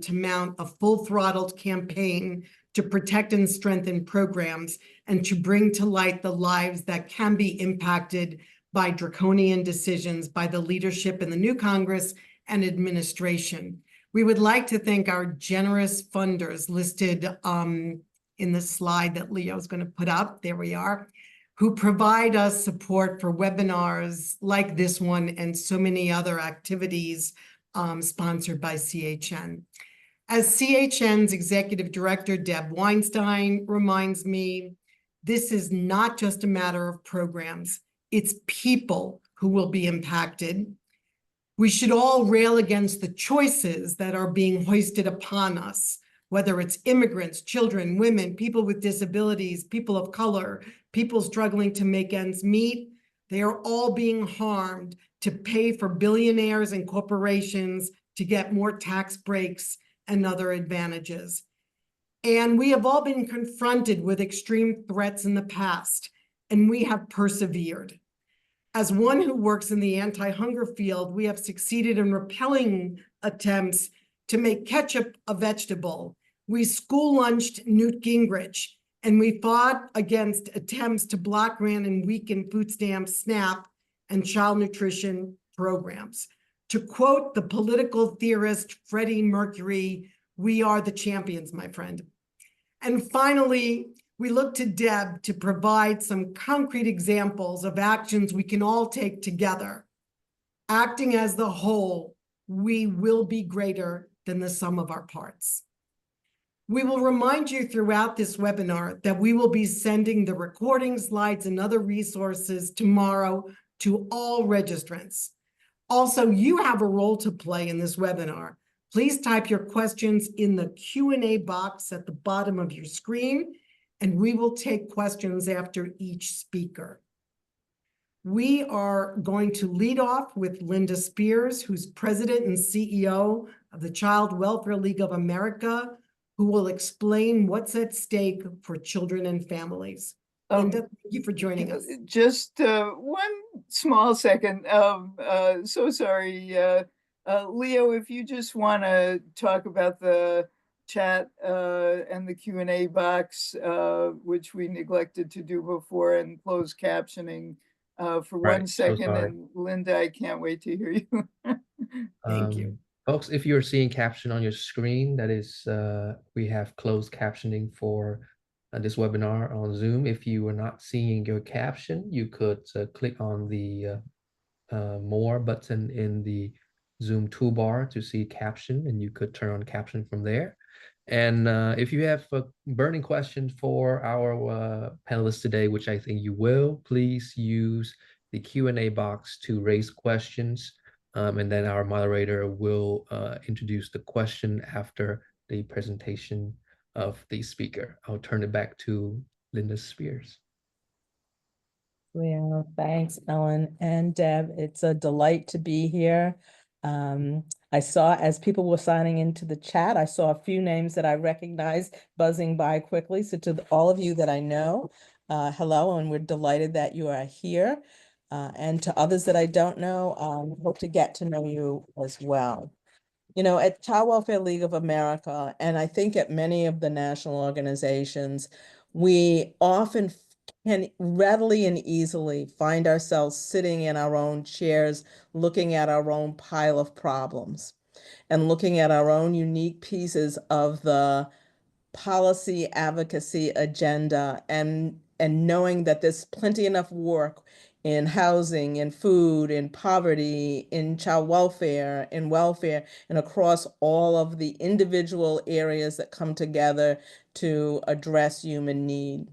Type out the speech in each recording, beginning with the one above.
to mount a full-throttled campaign to protect and strengthen programs and to bring to light the lives that can be impacted by draconian decisions by the leadership in the new Congress and administration. We would like to thank our generous funders listed in the slide that Leo's going to put up. There we are, who provide us support for webinars like this one and so many other activities sponsored by CHN. As CHN's executive director, Deb Weinstein, reminds me, this is not just a matter of programs. It's people who will be impacted. We should all rail against the choices that are being hoisted upon us, whether it's immigrants, children, women, people with disabilities, people of color, people struggling to make ends meet. They are all being harmed to pay for billionaires and corporations to get more tax breaks and other advantages. And we have all been confronted with extreme threats in the past, and we have persevered. As one who works in the anti-hunger field, we have succeeded in repelling attempts to make ketchup a vegetable. We school lunched Newt Gingrich, and we fought against attempts to block, grant, and weaken food stamps, SNAP, and child nutrition programs. To quote the political theorist Freddie Mercury, we are the champions, my friend. And finally, we look to Deb to provide some concrete examples of actions we can all take together. Acting as the whole, we will be greater than the sum of our parts. We will remind you throughout this webinar that we will be sending the recording slides and other resources tomorrow to all registrants. Also, you have a role to play in this webinar. Please type your questions in the Q&A box at the bottom of your screen, and we will take questions after each speaker. We are going to lead off with Linda Spears, who's president and CEO of the Child Welfare League of America, who will explain what's at stake for children and families. Linda, thank you for joining us. Just one small second. So sorry, Leo, if you just want to talk about the chat and the Q&A box, which we neglected to do before, and closed captioning for Right, 1 second. so and Linda, I can't wait to hear you. Thank you. Folks, if you're seeing caption on your screen, that is, we have closed captioning for this webinar on Zoom. If you are not seeing your caption, you could click on the more button in the Zoom toolbar to see caption, and you could turn on caption from there. And if you have a burning question for our panelists today, which I think you will, please use the Q&A box to raise questions. And then our moderator will introduce the question after the presentation of the speaker. I'll turn it back to Linda Spears. Well, thanks, Ellen and Deb. It's a delight to be here. I saw, as people were signing into the chat, I saw a few names that I recognized buzzing by quickly. So to all of you that I know, hello, and we're delighted that you are here. And to others that I don't know, hope to get to know you as well. You know, at Child Welfare League of America, and I think at many of the national organizations, we often can readily and easily find ourselves sitting in our own chairs, looking at our own pile of problems and looking at our own unique pieces of the policy advocacy agenda, and knowing that there's plenty enough work in housing, in food, in poverty, in child welfare, in welfare, and across all of the individual areas that come together to address human need.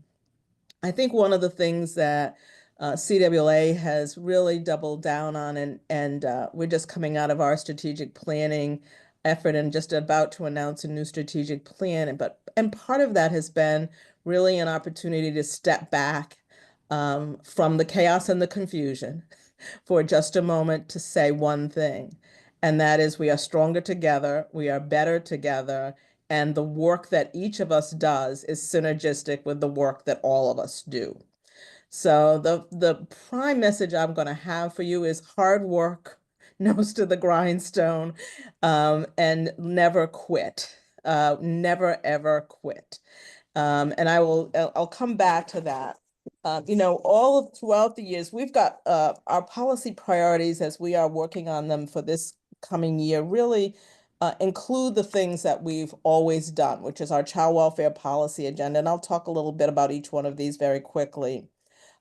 I think one of the things that CWLA has really doubled down on, and we're just coming out of our strategic planning effort and just about to announce a new strategic plan. And part of that has been really an opportunity to step back from the chaos and the confusion for just a moment to say one thing, and that is we are stronger together, we are better together, and the work that each of us does is synergistic with the work that all of us do. So the prime message I'm going to have for you is hard work nose to the grindstone, and never quit. Never ever quit. And I'll come back to that. Throughout the years, we've got our policy priorities as we are working on them for this coming year really include the things that we've always done, which is our child welfare policy agenda. And I'll talk a little bit about each one of these very quickly.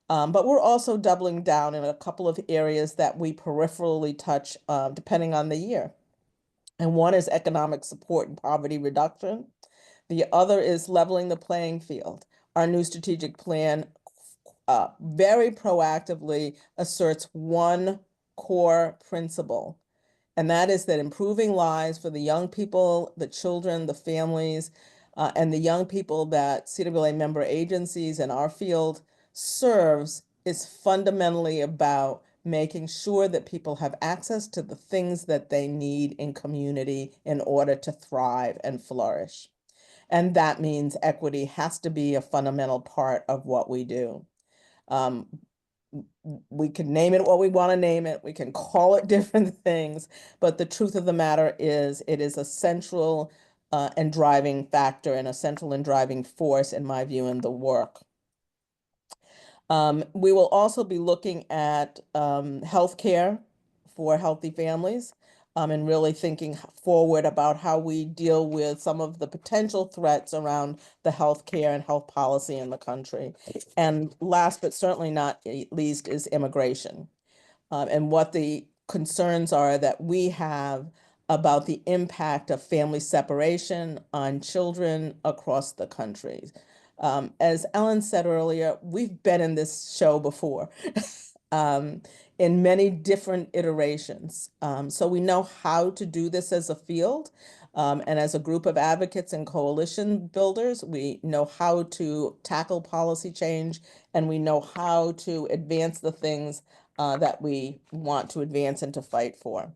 But we're also doubling down in a couple of areas that we peripherally touch depending on the year. And one is economic support and poverty reduction. The other is leveling the playing field. Our new strategic plan very proactively asserts one core principle, and that is that improving lives for the young people, the children, the families, and the young people that CWA member agencies in our field serves is fundamentally about making sure that people have access to the things that they need in community in order to thrive and flourish. And that means equity has to be a fundamental part of what we do. We can name it what we want to name it. We can call it different things, but the truth of the matter is it is a central and driving factor and a central and driving force, in my view, in the work. We will also be looking at healthcare for healthy families and really thinking forward about how we deal with some of the potential threats around the healthcare and health policy in the country. And last but certainly not least is immigration and what the concerns are that we have about the impact of family separation on children across the country. As Ellen said earlier, we've been in this show before in many different iterations. So we know how to do this as a field. And as a group of advocates and coalition builders, we know how to tackle policy change, and we know how to advance the things that we want to advance and to fight for.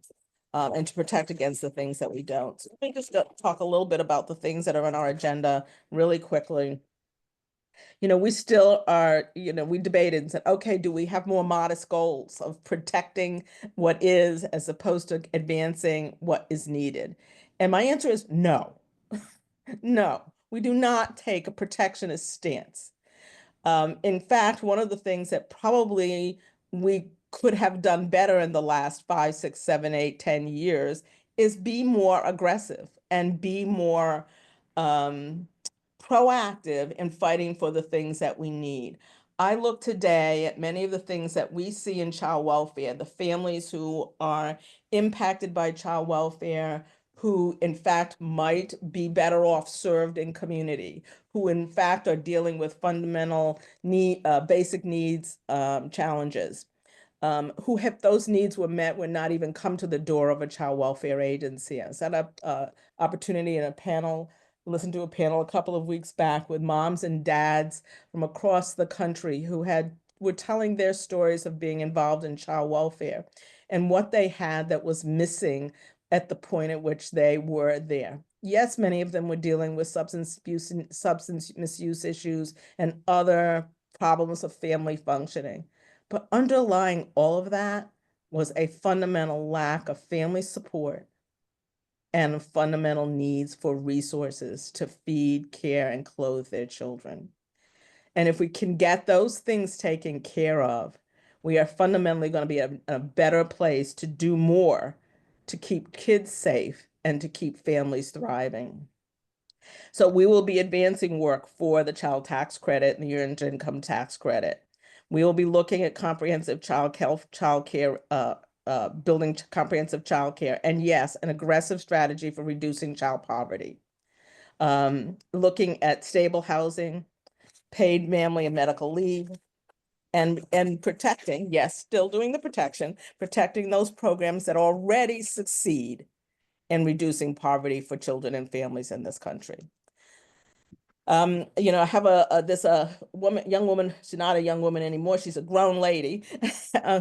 And to protect against the things that we don't. So let me just talk a little bit about the things that are on our agenda really quickly. We still are, we debated and said, okay, do we have more modest goals of protecting what is as opposed to advancing what is needed? And my answer is no. No, we do not take a protectionist stance. In fact, one of the things that probably we could have done better in the last 5, 6, 7, 8, 10 years is be more aggressive and be more proactive in fighting for the things that we need. I look today at many of the things that we see in child welfare, the families who are impacted by child welfare, who in fact might be better off served in community, who in fact are dealing with fundamental basic needs challenges, who have those needs were met would not even come to the door of a child welfare agency. I set up opportunity in a panel, listened to a panel a couple of weeks back with moms and dads from across the country who were telling their stories of being involved in child welfare and what they had that was missing at the point at which they were there. Yes, many of them were dealing with substance abuse and substance misuse issues and other problems of family functioning. But underlying all of that was a fundamental lack of family support and fundamental needs for resources to feed, care, and clothe their children. And if we can get those things taken care of, we are fundamentally going to be in a better place to do more to keep kids safe and to keep families thriving. So we will be advancing work for the child tax credit and the earned income tax credit. We will be looking at comprehensive child care, building comprehensive child care, and yes, an aggressive strategy for reducing child poverty. Looking at stable housing, paid family and medical leave, and protecting, yes, still doing the protection, protecting those programs that already succeed in reducing poverty for children and families in this country. I have this young woman, she's not a young woman anymore, she's a grown lady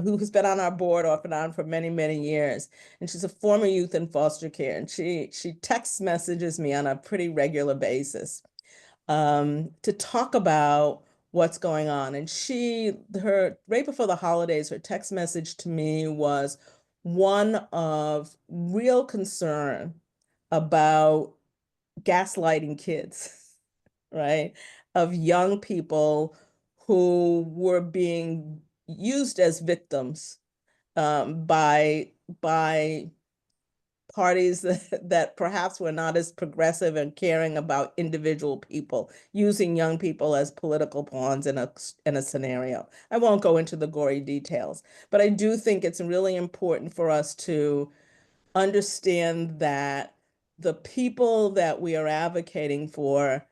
who's been on our board off and on for many, many years. And she's a former youth in foster care. And she text messages me on a pretty regular basis to talk about what's going on. And right before the holidays, her text message to me was, one of real concern about gaslighting kids, right? Of young people who were being used as victims by parties that perhaps were not as progressive and caring about individual people, using young people as political pawns in a scenario. I won't go into the gory details, but I do think it's really important for us to understand that the people that we are advocating for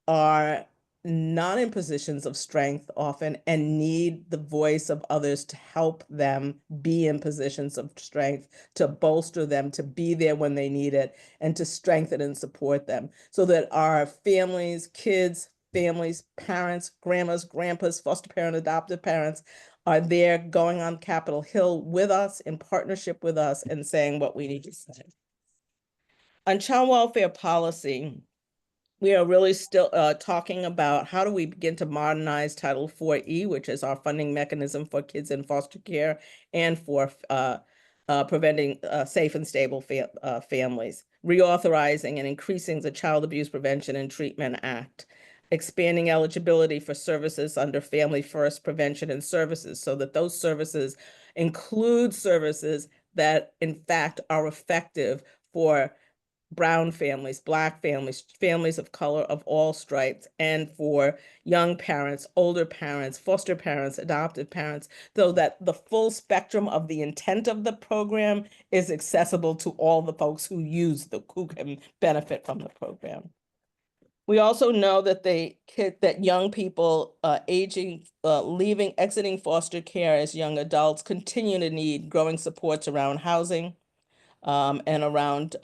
are not in positions of strength often and need the voice of others to help them be in positions of strength, to bolster them, to be there when they need it, and to strengthen and support them so that our families, kids, families, parents, grandmas, grandpas, foster parent, adoptive parents are there going on Capitol Hill with us, in partnership with us, and saying what we need to say. On child welfare policy, we are really still talking about how do we begin to modernize Title IV-E, which is our funding mechanism for kids in foster care and for preventing safe and stable families, reauthorizing and increasing the Child Abuse Prevention and Treatment Act, expanding eligibility for services under Family First Prevention and Services so that those services include services that in fact are effective for brown families, Black families, families of color of all stripes, and for young parents, older parents, foster parents, adoptive parents, so that the full spectrum of the intent of the program is accessible to all the folks who who can benefit from the program. We also know that that young people exiting foster care as young adults continue to need growing supports around housing, and around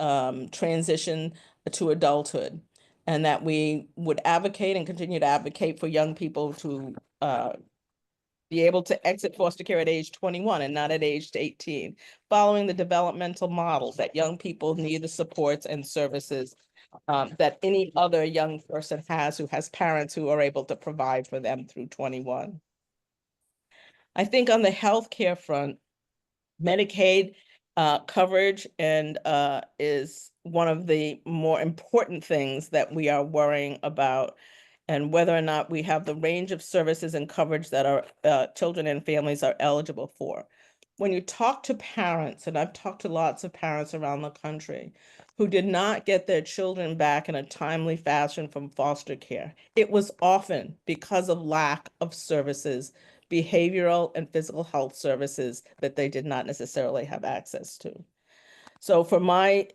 transition to adulthood, and that we would advocate and continue to advocate for young people to be able to exit foster care at age 21 and not at age 18, following the developmental model that young people need the supports and services that any other young person has who has parents who are able to provide for them through 21. I think on the healthcare front, Medicaid coverage is one of the more important things that we are worrying about, and whether or not we have the range of services and coverage that our children and families are eligible for. When you talk to parents, and I've talked to lots of parents around the country who did not get their children back in a timely fashion from foster care, it was often because of lack of services, behavioral and physical health services that they did not necessarily have access to. So from my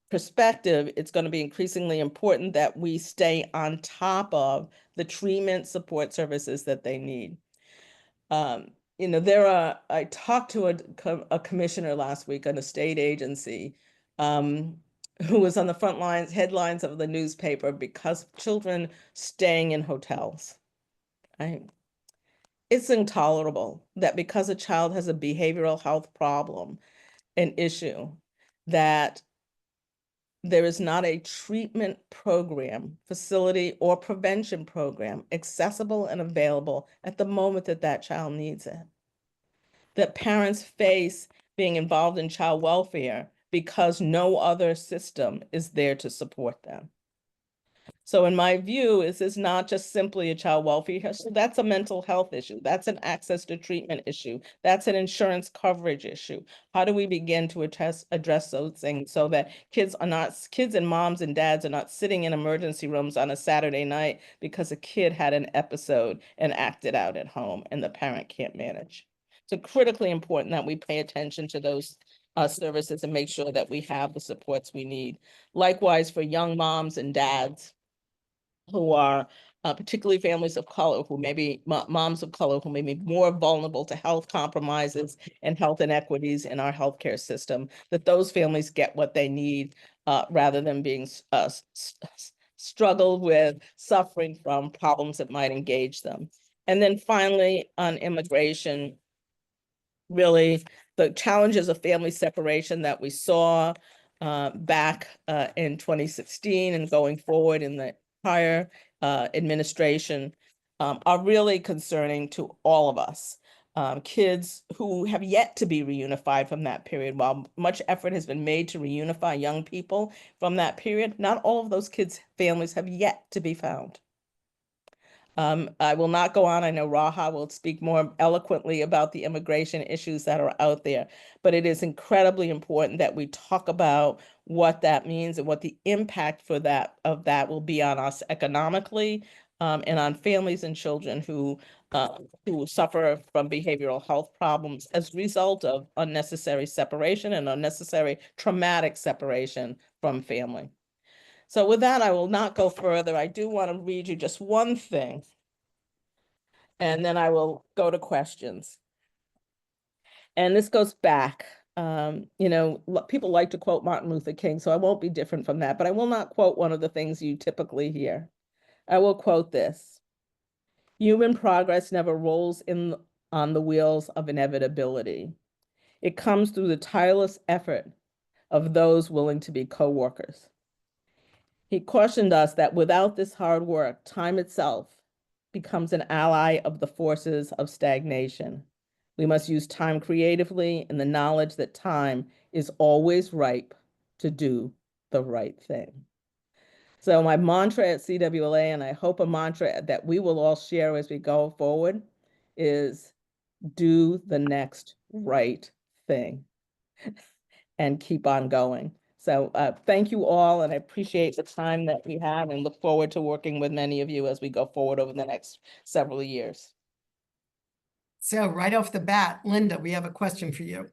perspective, it's going to be increasingly important that we stay on top of the treatment support services that they need. I talked to a commissioner last week on a state agency who was on the front lines, headlines of the newspaper because of children staying in hotels. Right? It's intolerable that because a child has a behavioral health problem, an issue, that there is not a treatment program, facility, or prevention program accessible and available at the moment that that child needs it. That parents face being involved in child welfare because no other system is there to support them. So in my view, this is not just simply a child welfare issue. That's a mental health issue. That's an access to treatment issue. That's an insurance coverage issue. How do we begin to address those things so that kids and moms and dads are not sitting in emergency rooms on a Saturday night because a kid had an episode and acted out at home and the parent can't manage? So critically important that we pay attention to those services and make sure that we have the supports we need. Likewise, for young moms and dads who are particularly families of color, who may be moms of color, who may be more vulnerable to health compromises and health inequities in our healthcare system, that those families get what they need rather than being struggled with, suffering from problems that might engage them. And then finally, on immigration, really the challenges of family separation that we saw back in 2016 and going forward in the prior administration are really concerning to all of us. kids who have yet to be reunified from that period. While much effort has been made to reunify young people from that period, not all of those kids' families have yet to be found. I will not go on. I know Raha will speak more eloquently about the immigration issues that are out there, but it is incredibly important that we talk about what that means and what the impact of that will be on us economically, and on families and children who suffer from behavioral health problems as a result of unnecessary separation and unnecessary traumatic separation from family. So with that, I will not go further. I do want to read you just one thing, and then I will go to questions. And this goes back, people like to quote Martin Luther King, so I won't be different from that, but I will not quote one of the things you typically hear. I will quote this: "Human progress never rolls in on the wheels of inevitability. It comes through the tireless effort of those willing to be co-workers." He cautioned us that without this hard work, time itself becomes an ally of the forces of stagnation. We must use time creatively in the knowledge that time is always ripe to do the right thing. So my mantra at CWLA, and I hope a mantra that we will all share as we go forward, is do the next right thing and keep on going. So thank you all, and I appreciate the time that we have and look forward to working with many of you as we go forward over the next several years. So right off the bat, Linda, we have a question for you.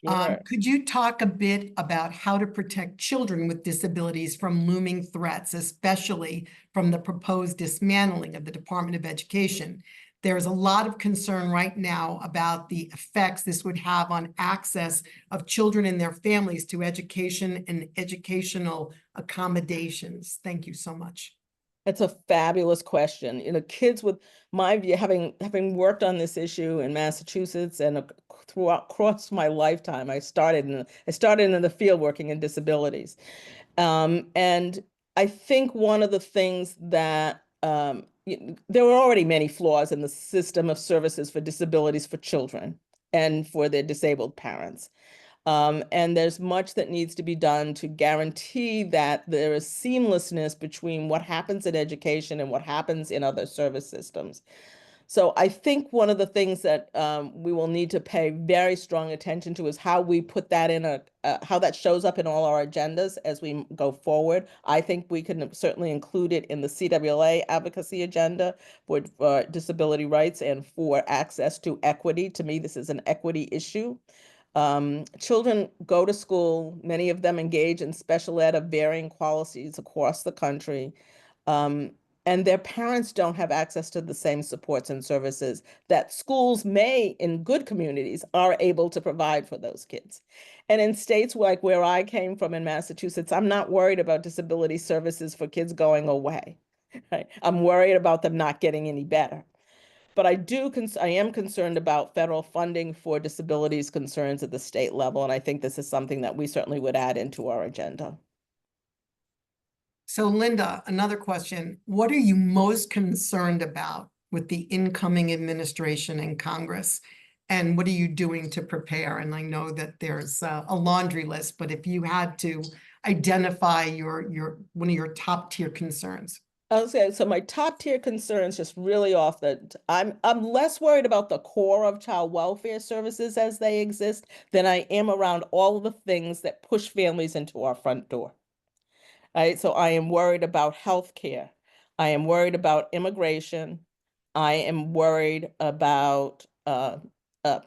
Sure. Could you talk a bit about how to protect children with disabilities from looming threats, especially from the proposed dismantling of the Department of Education? There's a lot of concern right now about the effects this would have on access of children and their families to education and educational accommodations. Thank you so much. That's a fabulous question. Kids with my view, having worked on this issue in Massachusetts and across my lifetime, I started in the field working in disabilities. And I think one of the things that there were already many flaws in the system of services for disabilities for children and for their disabled parents. And there's much that needs to be done to guarantee that there is seamlessness between what happens in education and what happens in other service systems. So I think one of the things that we will need to pay very strong attention to is how we put that in how that shows up in all our agendas as we go forward. I think we can certainly include it in the CWLA advocacy agenda for disability rights and for access to equity. To me, this is an equity issue. Children go to school, many of them engage in special ed of varying qualities across the country. And their parents don't have access to the same supports and services that schools may, in good communities, are able to provide for those kids. And in states like where I came from in Massachusetts, I'm not worried about disability services for kids going away. Right? I'm worried about them not getting any better. But I am concerned about federal funding for disabilities concerns at the state level, and I think this is something that we certainly would add into our agenda. So Linda, another question. What are you most concerned about with the incoming administration and Congress? And what are you doing to prepare? And I know that there's a laundry list, but if you had to identify one of your top tier concerns. Okay, so my top tier concerns just really I'm less worried about the core of child welfare services as they exist than I am around all of the things that push families into our front door. Right? So I am worried about healthcare. I am worried about immigration. I am worried about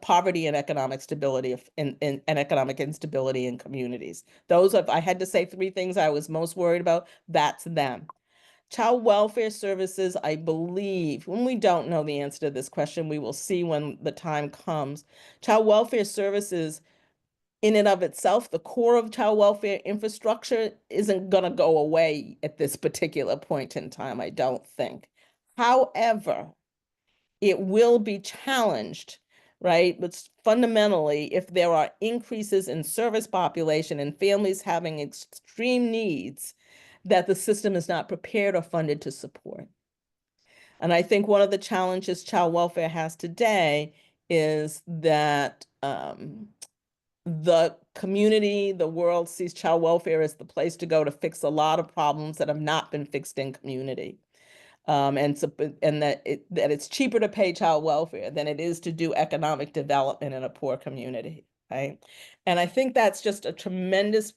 poverty and economic stability and economic instability in communities. If I had to say three things I was most worried about, that's them. Child welfare services, I believe, when we don't know the answer to this question, we will see when the time comes. Child welfare services, in and of itself, the core of child welfare infrastructure isn't going to go away at this particular point in time, I don't think. However, it will be challenged, right? But fundamentally, if there are increases in service population and families having extreme needs that the system is not prepared or funded to support. And I think one of the challenges child welfare has today is that the community, the world sees child welfare as the place to go to fix a lot of problems that have not been fixed in community. And that it's cheaper to pay child welfare than it is to do economic development in a poor community, right? And I think that's just a tremendous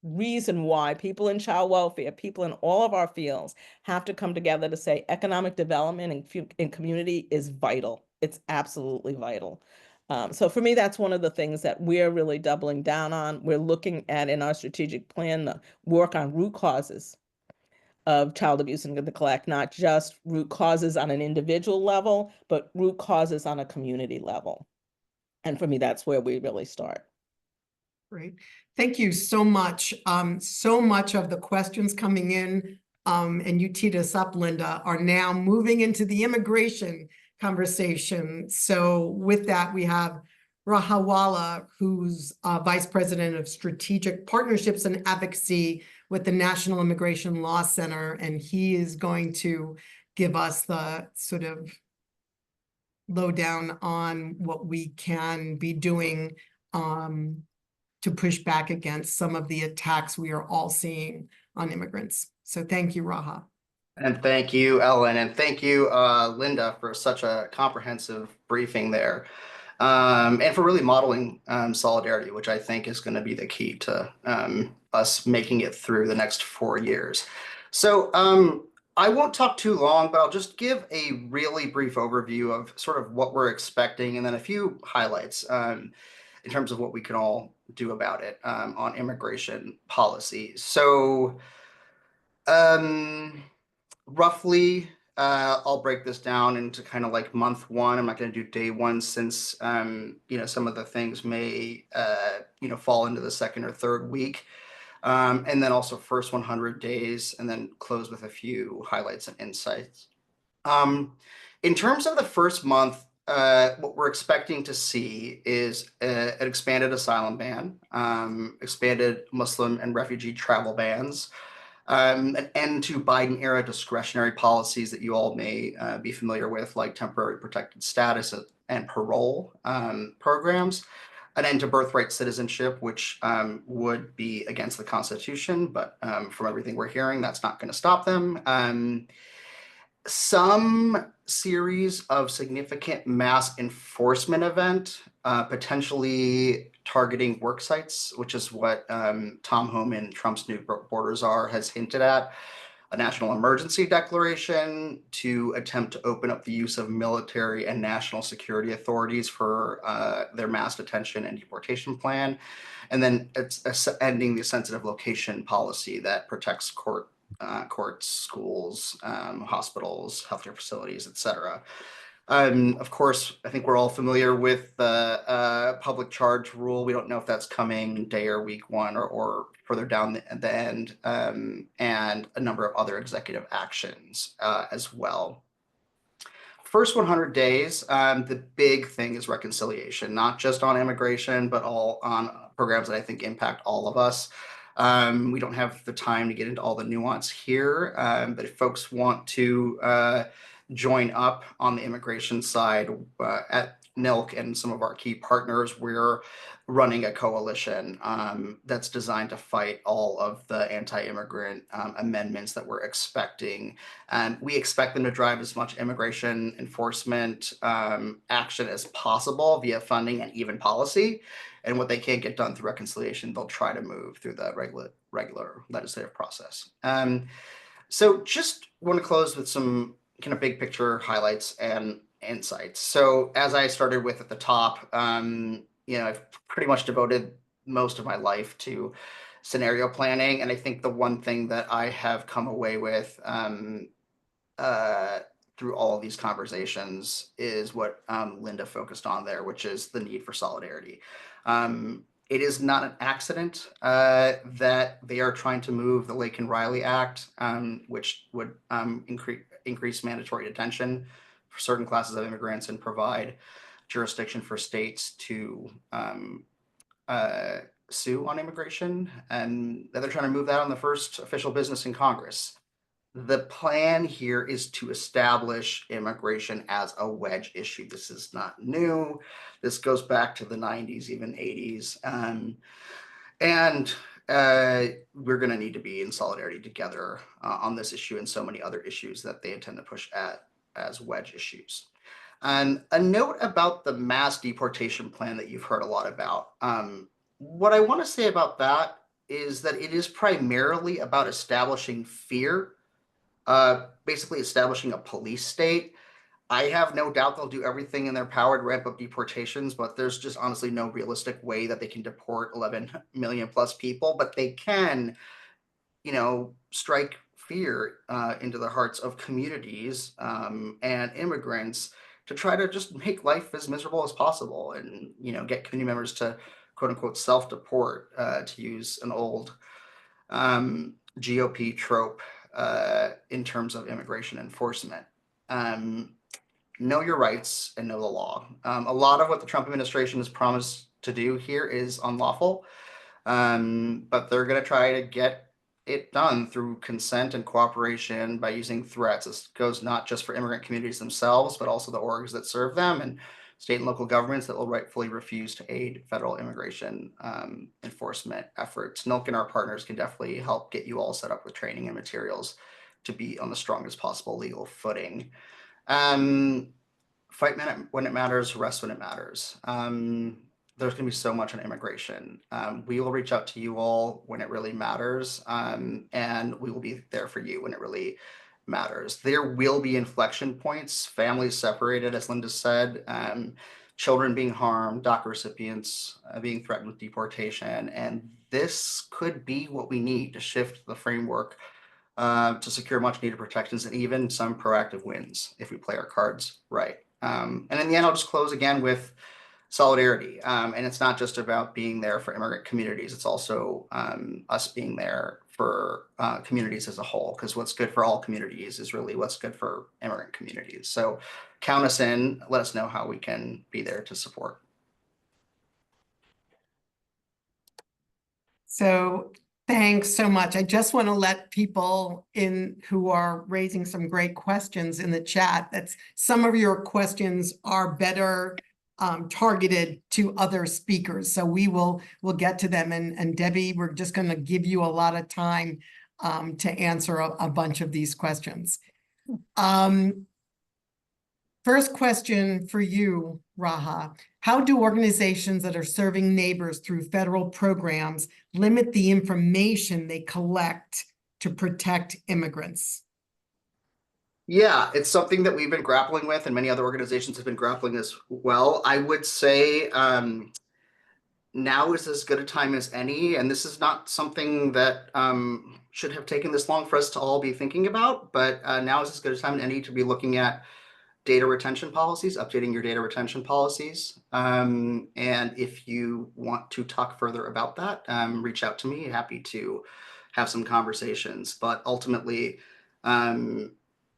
reason why people in child welfare, people in all of our fields have to come together to say economic development in community is vital. It's absolutely vital. So for me, that's one of the things that we're really doubling down on. We're looking at in our strategic plan, the work on root causes of child abuse and neglect, not just root causes on an individual level, but root causes on a community level. And for me, that's where we really start. Great. Thank you so much. So much of the questions coming in, and you teed us up, Linda, are now moving into the immigration conversation. So with that, we have Rahawala, who's Vice President of Strategic Partnerships and Advocacy with the National Immigration Law Center, and he is going to give us the sort of lowdown on what we can be doing to push back against some of the attacks we are all seeing on immigrants. So thank you, Raha. And thank you, Ellen, and thank you, Linda, for such a comprehensive briefing there, and for really modeling solidarity, which I think is going to be the key to us making it through the next 4 years. So I won't talk too long, but I'll just give a really brief overview of sort of what we're expecting, and then a few highlights in terms of what we can all do about it on immigration policy. So roughly, I'll break this down into kind of like month one. I'm not going to do day one since, some of the things may, fall into the second or third week. And then also first 100 days, and then close with a few highlights and insights. In terms of the first month, what we're expecting to see is an expanded asylum ban, expanded Muslim and refugee travel bans, an end to Biden-era discretionary policies that you all may be familiar with, like temporary protected status and parole programs, an end to birthright citizenship, which would be against the Constitution, but from everything we're hearing, that's not going to stop them. Some series of significant mass enforcement event, potentially targeting work sites, which is what Tom Homan, Trump's new borders czar, has hinted at. A national emergency declaration to attempt to open up the use of military and national security authorities for their mass detention and deportation plan. And then it's ending the sensitive location policy that protects courts, schools, hospitals, healthcare facilities, etc. Of course, I think we're all familiar with the public charge rule. We don't know if that's coming day or week one or further down the end, and a number of other executive actions as well. First 100 days, the big thing is reconciliation, not just on immigration, but all on programs that I think impact all of us. We don't have the time to get into all the nuance here, but if folks want to join up on the immigration side at NILC and some of our key partners, we're running a coalition that's designed to fight all of the anti-immigrant amendments that we're expecting. And we expect them to drive as much immigration enforcement action as possible via funding and even policy. And what they can't get done through reconciliation, they'll try to move through the regular legislative process. So just want to close with some kind of big picture highlights and insights. So as I started with at the top, I've pretty much devoted most of my life to scenario planning. And I think the one thing that I have come away with through all of these conversations is what Linda focused on there, which is the need for solidarity. It is not an accident that they are trying to move the Laken Riley Act, which would increase mandatory detention for certain classes of immigrants and provide jurisdiction for states to sue on immigration. And they're trying to move that on the first official business in Congress. The plan here is to establish immigration as a wedge issue. This is not new. This goes back to the 90s, even 80s. And we're going to need to be in solidarity together on this issue and so many other issues that they intend to push at as wedge issues. And a note about the mass deportation plan that you've heard a lot about. What I want to say about that is that it is primarily about establishing fear, basically establishing a police state. I have no doubt they'll do everything in their power to ramp up deportations, but there's just honestly no realistic way that they can deport 11 million plus people. But they can, strike fear into the hearts of communities and immigrants to try to just make life as miserable as possible, and get community members to quote unquote self-deport, to use an old GOP trope in terms of immigration enforcement. Know your rights and know the law. A lot of what the Trump administration has promised to do here is unlawful, but they're going to try to get it done through consent and cooperation by using threats. This goes not just for immigrant communities themselves, but also the orgs that serve them and state and local governments that will rightfully refuse to aid federal immigration enforcement efforts. NILC and our partners can definitely help get you all set up with training and materials to be on the strongest possible legal footing. Fight when it matters, rest when it matters. There's going to be so much on immigration. We will reach out to you all when it really matters, and we will be there for you when it really matters. There will be inflection points, families separated, as Linda said, children being harmed, DACA recipients being threatened with deportation, and this could be what we need to shift the framework to secure much needed protections and even some proactive wins if we play our cards right. And in the end, I'll just close again with solidarity. And it's not just about being there for immigrant communities. It's also us being there for communities as a whole, because what's good for all communities is really what's good for immigrant communities. So count us in, let us know how we can be there to support. So thanks so much. I just want to let people in who are raising some great questions in the chat that some of your questions are better targeted to other speakers. So we'll get to them. And Debbie, we're just going to give you a lot of time to answer a bunch of these questions. First question for you, Raha. How do organizations that are serving neighbors through federal programs limit the information they collect to protect immigrants? Yeah, it's something that we've been grappling with, and many other organizations have been grappling as well. I would say now is as good a time as any, and this is not something that should have taken this long for us to all be thinking about, but now is as good a time as any to be looking at data retention policies, updating your data retention policies. And if you want to talk further about that, reach out to me. Happy to have some conversations. But ultimately,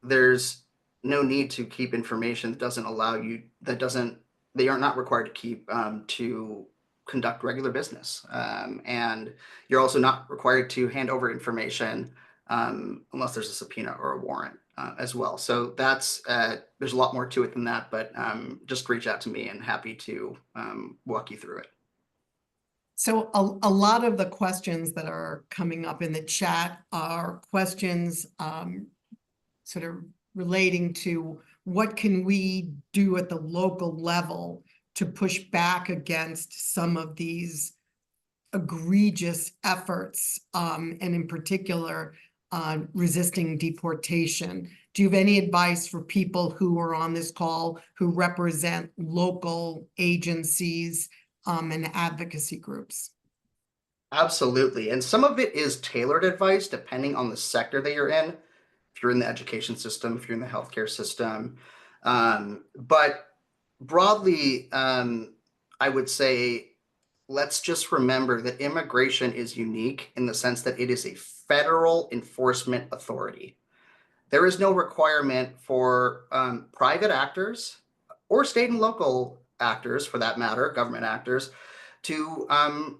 there's no need to keep information that doesn't allow you, they are not required to keep to conduct regular business. And you're also not required to hand over information unless there's a subpoena or a warrant as well. So that's there's a lot more to it than that, but just reach out to me and happy to walk you through it. So a lot of the questions that are coming up in the chat are questions sort of relating to what can we do at the local level to push back against some of these egregious efforts, and in particular, resisting deportation. Do you have any advice for people who are on this call who represent local agencies and advocacy groups? Absolutely. And some of it is tailored advice depending on the sector that you're in. If you're in the education system, if you're in the healthcare system. But broadly, I would say, let's just remember that immigration is unique in the sense that it is a federal enforcement authority. There is no requirement for private actors or state and local actors, for that matter, government actors, to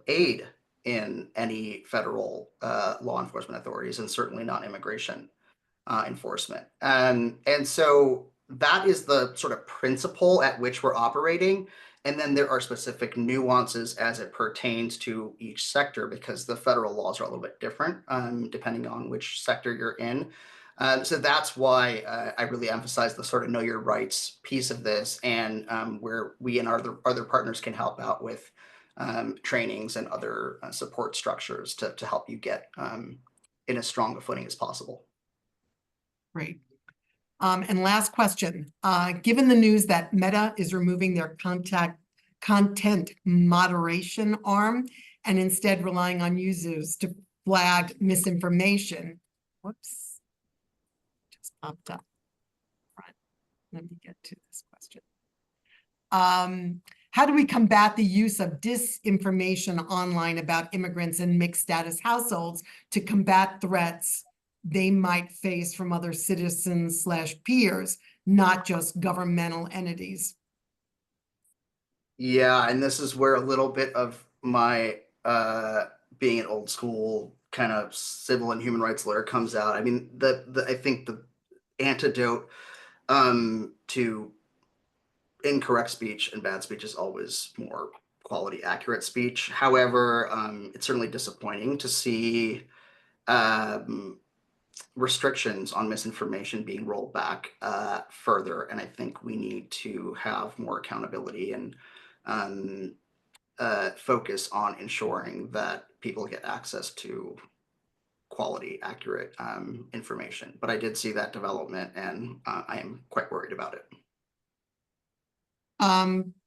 aid in any federal law enforcement authorities, and certainly not immigration. enforcement. And so that is the sort of principle at which we're operating. And then there are specific nuances as it pertains to each sector, because the federal laws are a little bit different depending on which sector you're in. So that's why I really emphasize the sort of know your rights piece of this, and where we and our other partners can help out with trainings and other support structures to help you get in as strong a footing as possible. Great. And last question, given the news that Meta is removing their content moderation arm and instead relying on users to flag misinformation, whoops, just popped up. Right. Let me get to this question. How do we combat the use of disinformation online about immigrants and mixed status households to combat threats they might face from other citizens / peers, not just governmental entities? Yeah, and this is where a little bit of my being an old school kind of civil and human rights lawyer comes out. I mean, I think the antidote to incorrect speech and bad speech is always more quality, accurate speech. However, it's certainly disappointing to see restrictions on misinformation being rolled back further. And I think we need to have more accountability and focus on ensuring that people get access to quality, accurate information. But I did see that development, and I am quite worried about it.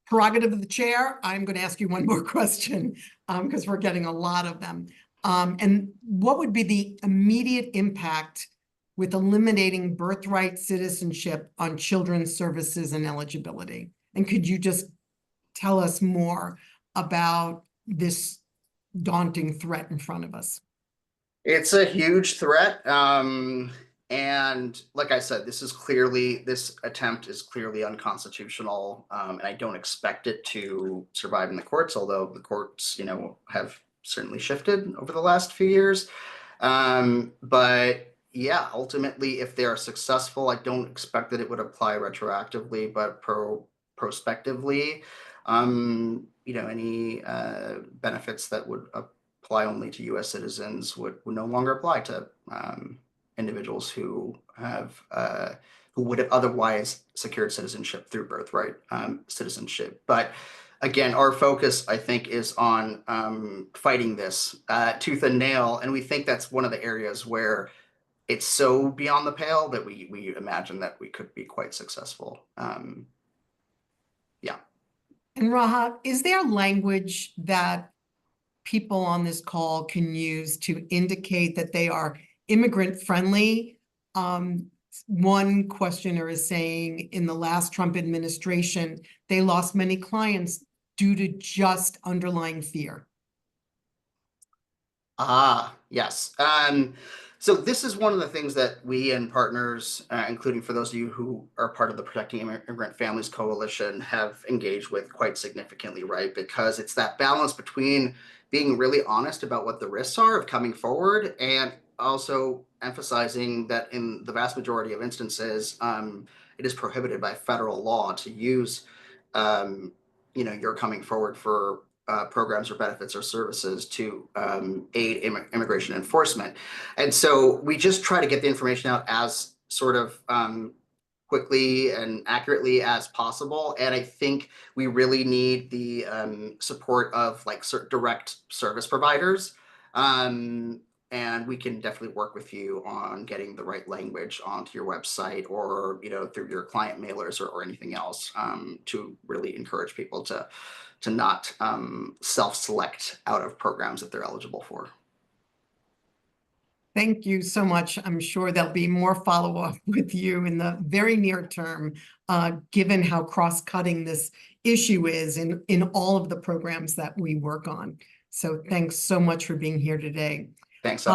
Prerogative of the chair, I'm going to ask you one more question because we're getting a lot of them. And what would be the immediate impact with eliminating birthright citizenship on children's services and eligibility? And could you just tell us more about this daunting threat in front of us? It's a huge threat. And like I said, this attempt is clearly unconstitutional, and I don't expect it to survive in the courts, although the courts, have certainly shifted over the last few years. But yeah, ultimately, if they are successful, I don't expect that it would apply retroactively, but prospectively, any benefits that would apply only to U.S. citizens would no longer apply to individuals who would have otherwise secured citizenship through birthright citizenship. But again, our focus, I think, is on fighting this tooth and nail, and we think that's one of the areas where it's so beyond the pale that we imagine that we could be quite successful. Yeah. And Raha, is there language that people on this call can use to indicate that they are immigrant friendly? One questioner is saying in the last Trump administration, they lost many clients due to just underlying fear. Yes. So this is one of the things that we and partners, including for those of you who are part of the Protecting Immigrant Families Coalition, have engaged with quite significantly, right? Because it's that balance between being really honest about what the risks are of coming forward, and also emphasizing that in the vast majority of instances, it is prohibited by federal law to use, your coming forward for programs or benefits or services to aid immigration enforcement. And so we just try to get the information out as sort of quickly and accurately as possible. And I think we really need the support of direct service providers. And we can definitely work with you on getting the right language onto your website, or through your client mailers or anything else, to really encourage people to not self-select out of programs that they're eligible for. Thank you so much. I'm sure there'll be more follow-up with you in the very near term, given how cross-cutting this issue is in all of the programs that we work on. So thanks so much for being here today. Thanks.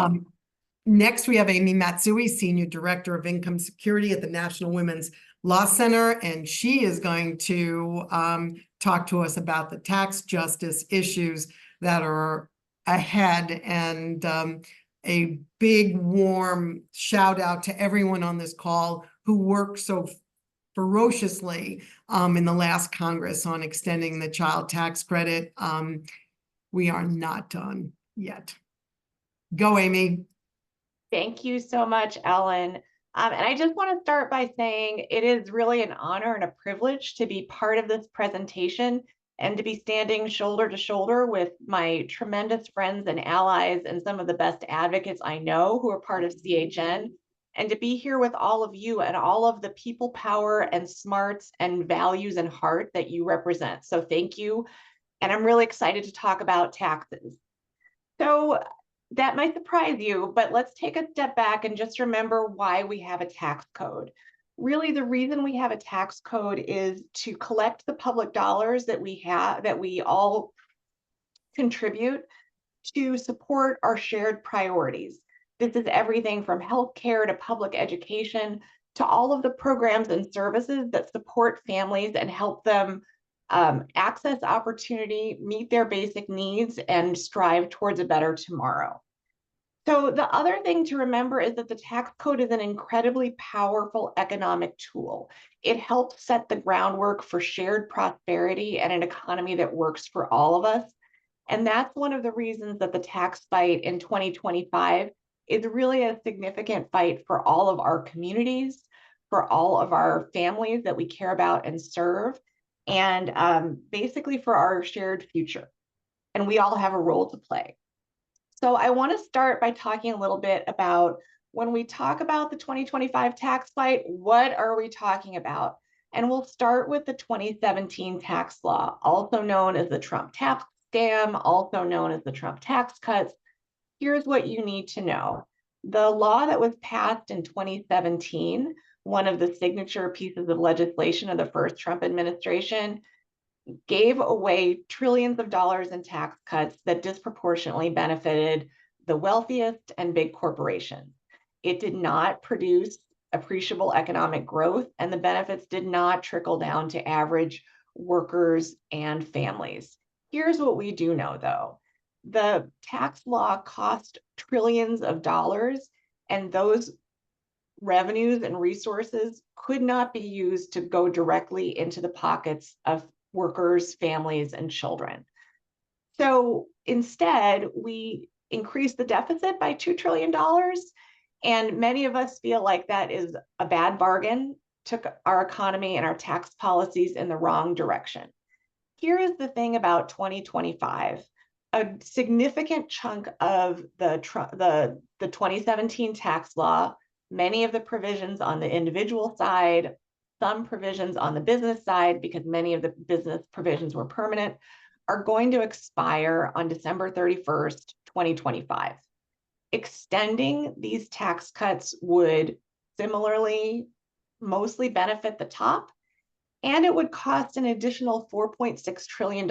Next, we have Amy Matsui, Senior Director of Income Security at the National Women's Law Center, and she is going to talk to us about the tax justice issues that are ahead. And a big, warm shout out to everyone on this call who worked so ferociously in the last Congress on extending the child tax credit. We are not done yet. Go, Amy. Thank you so much, Ellen. And I just want to start by saying it is really an honor and a privilege to be part of this presentation and to be standing shoulder to shoulder with my tremendous friends and allies and some of the best advocates I know who are part of CHN, and to be here with all of you and all of the people power and smarts and values and heart that you represent. So thank you. And I'm really excited to talk about taxes. So that might surprise you, but let's take a step back and just remember why we have a tax code. Really, the reason we have a tax code is to collect the public dollars that we all contribute to support our shared priorities. This is everything from healthcare to public education to all of the programs and services that support families and help them access opportunity, meet their basic needs, and strive towards a better tomorrow. So the other thing to remember is that the tax code is an incredibly powerful economic tool. It helps set the groundwork for shared prosperity and an economy that works for all of us. And that's one of the reasons that the tax fight in 2025 is really a significant fight for all of our communities, for all of our families that we care about and serve, and basically for our shared future. And we all have a role to play. So I want to start by talking a little bit about when we talk about the 2025 tax fight, what are we talking about? And we'll start with the 2017 tax law, also known as the Trump tax scam, also known as the Trump tax cuts. Here's what you need to know. The law that was passed in 2017, one of the signature pieces of legislation of the first Trump administration, gave away trillions of dollars in tax cuts that disproportionately benefited the wealthiest and big corporations. It did not produce appreciable economic growth, and the benefits did not trickle down to average workers and families. Here's what we do know, though. The tax law cost trillions of dollars, and those revenues and resources could not be used to go directly into the pockets of workers, families, and children. So instead, we increased the deficit by $2 trillion. And many of us feel like that is a bad bargain, took our economy and our tax policies in the wrong direction. Here is the thing about 2025. A significant chunk of the 2017 tax law, many of the provisions on the individual side, some provisions on the business side, because many of the business provisions were permanent, are going to expire on December 31st, 2025. Extending these tax cuts would similarly mostly benefit the top, and it would cost an additional $4.6 trillion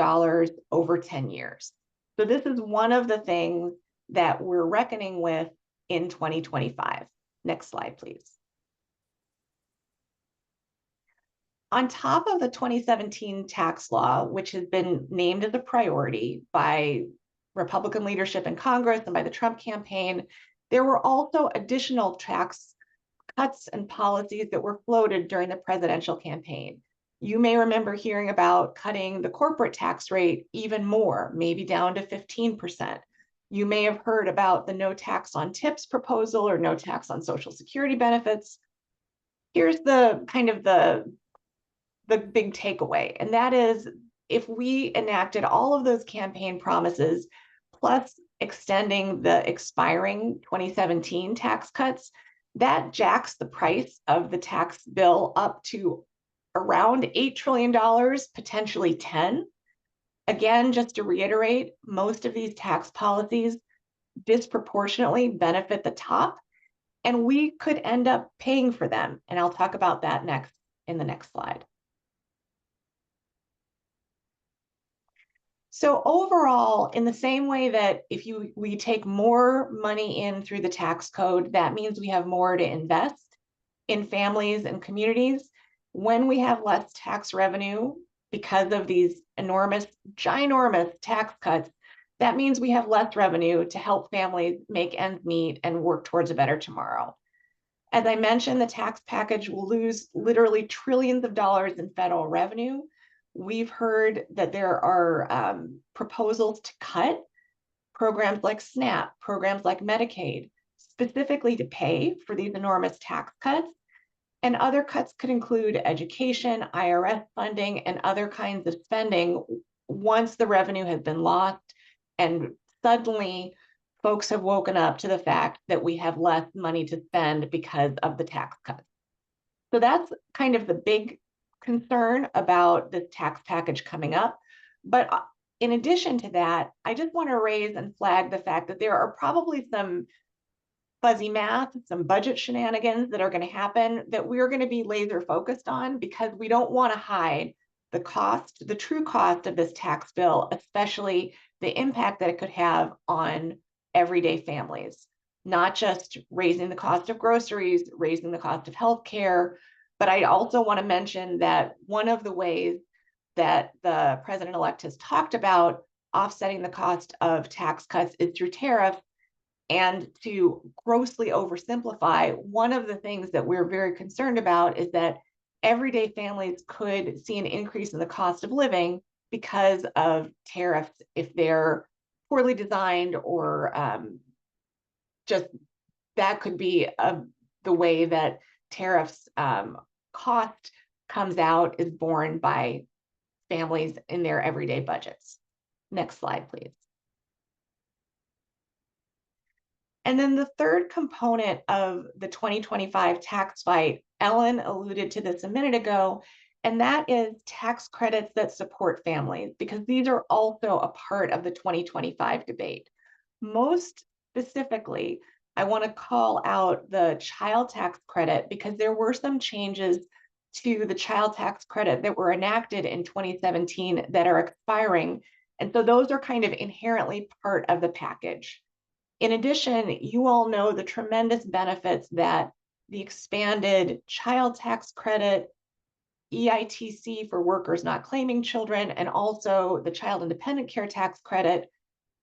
over 10 years. So this is one of the things that we're reckoning with in 2025. Next slide, please. On top of the 2017 tax law, which has been named as a priority by Republican leadership in Congress and by the Trump campaign, there were also additional tax cuts and policies that were floated during the presidential campaign. You may remember hearing about cutting the corporate tax rate even more, maybe down to 15%. You may have heard about the no tax on tips proposal or no tax on Social Security benefits. Here's the kind of the big takeaway, and that is if we enacted all of those campaign promises, plus extending the expiring 2017 tax cuts, that jacks the price of the tax bill up to around $8 trillion, potentially 10. Again, just to reiterate, most of these tax policies disproportionately benefit the top, and we could end up paying for them. And I'll talk about that next in the next slide. So overall, in the same way that if we take more money in through the tax code, that means we have more to invest in families and communities. When we have less tax revenue because of these enormous, ginormous tax cuts, That means we have less revenue to help families make ends meet and work towards a better tomorrow. As I mentioned, the tax package will lose literally trillions of dollars in federal revenue. We've heard that there are proposals to cut programs like SNAP, programs like Medicaid, specifically to pay for these enormous tax cuts. And other cuts could include education, IRS funding, and other kinds of spending once the revenue has been lost and suddenly folks have woken up to the fact that we have less money to spend because of the tax cuts. So that's kind of the big concern about the tax package coming up. But in addition to that, I just want to raise and flag the fact that there are probably some fuzzy math, some budget shenanigans that are going to happen that we're going to be laser focused on, because we don't want to hide the cost, the true cost of this tax bill, especially the impact that it could have on everyday families, not just raising the cost of groceries, raising the cost of healthcare. But I also want to mention that one of the ways that the president-elect has talked about offsetting the cost of tax cuts is through tariffs. And to grossly oversimplify, one of the things that we're very concerned about is that everyday families could see an increase in the cost of living because of tariffs if they're poorly designed, or just that could be the way that tariffs cost comes out is borne by families in their everyday budgets. Next slide, please. And then the third component of the 2025 tax fight, Ellen alluded to this a minute ago, and that is tax credits that support families, because these are also a part of the 2025 debate. Most specifically, I want to call out the child tax credit, because there were some changes to the child tax credit that were enacted in 2017 that are expiring. And so those are kind of inherently part of the package. In addition, you all know the tremendous benefits that the expanded child tax credit, EITC for workers not claiming children, and also the child independent care tax credit,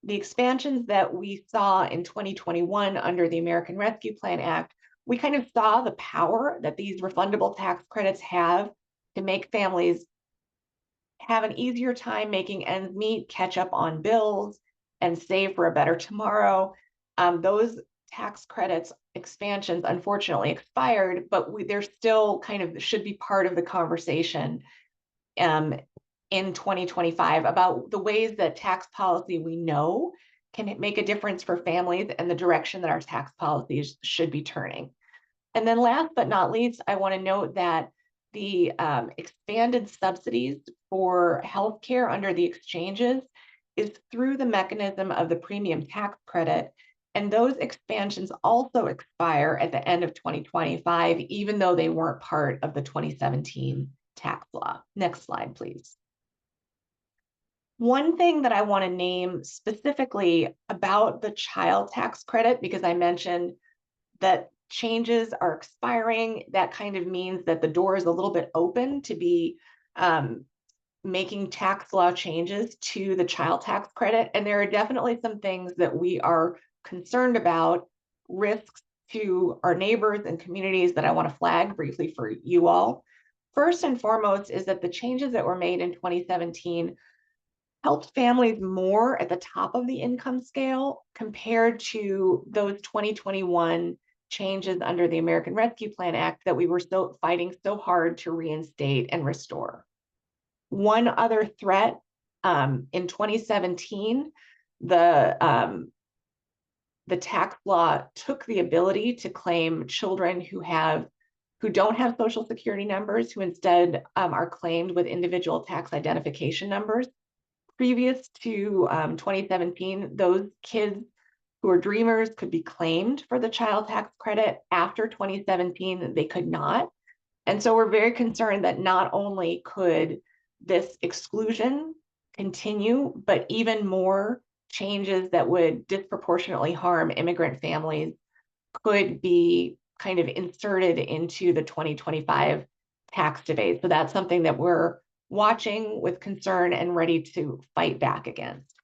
the expansions that we saw in 2021 under the American Rescue Plan Act, we kind of saw the power that these refundable tax credits have to make families have an easier time making ends meet, catch up on bills, and save for a better tomorrow. Those tax credits expansions unfortunately expired, but they're still kind of should be part of the conversation in 2025 about the ways that tax policy we know can make a difference for families and the direction that our tax policies should be turning. And then last but not least, I want to note that the expanded subsidies for healthcare under the exchanges is through the mechanism of the premium tax credit. And those expansions also expire at the end of 2025, even though they weren't part of the 2017 tax law. Next slide, please. One thing that I want to name specifically about the child tax credit, because I mentioned that changes are expiring, that kind of means that the door is a little bit open to be making tax law changes to the child tax credit. And there are definitely some things that we are concerned about, risks to our neighbors and communities that I want to flag briefly for you all. First and foremost is that the changes that were made in 2017 helped families more at the top of the income scale compared to those 2021 changes under the American Rescue Plan Act that we were fighting so hard to reinstate and restore. One other threat, in 2017, the tax law took the ability to claim children who don't have Social Security numbers, who instead are claimed with individual tax identification numbers. Previous to 2017, those kids who are dreamers could be claimed for the child tax credit. After 2017, they could not. And so we're very concerned that not only could this exclusion continue, but even more changes that would disproportionately harm immigrant families could be kind of inserted into the 2025 tax debate. So that's something that we're watching with concern and ready to fight back against.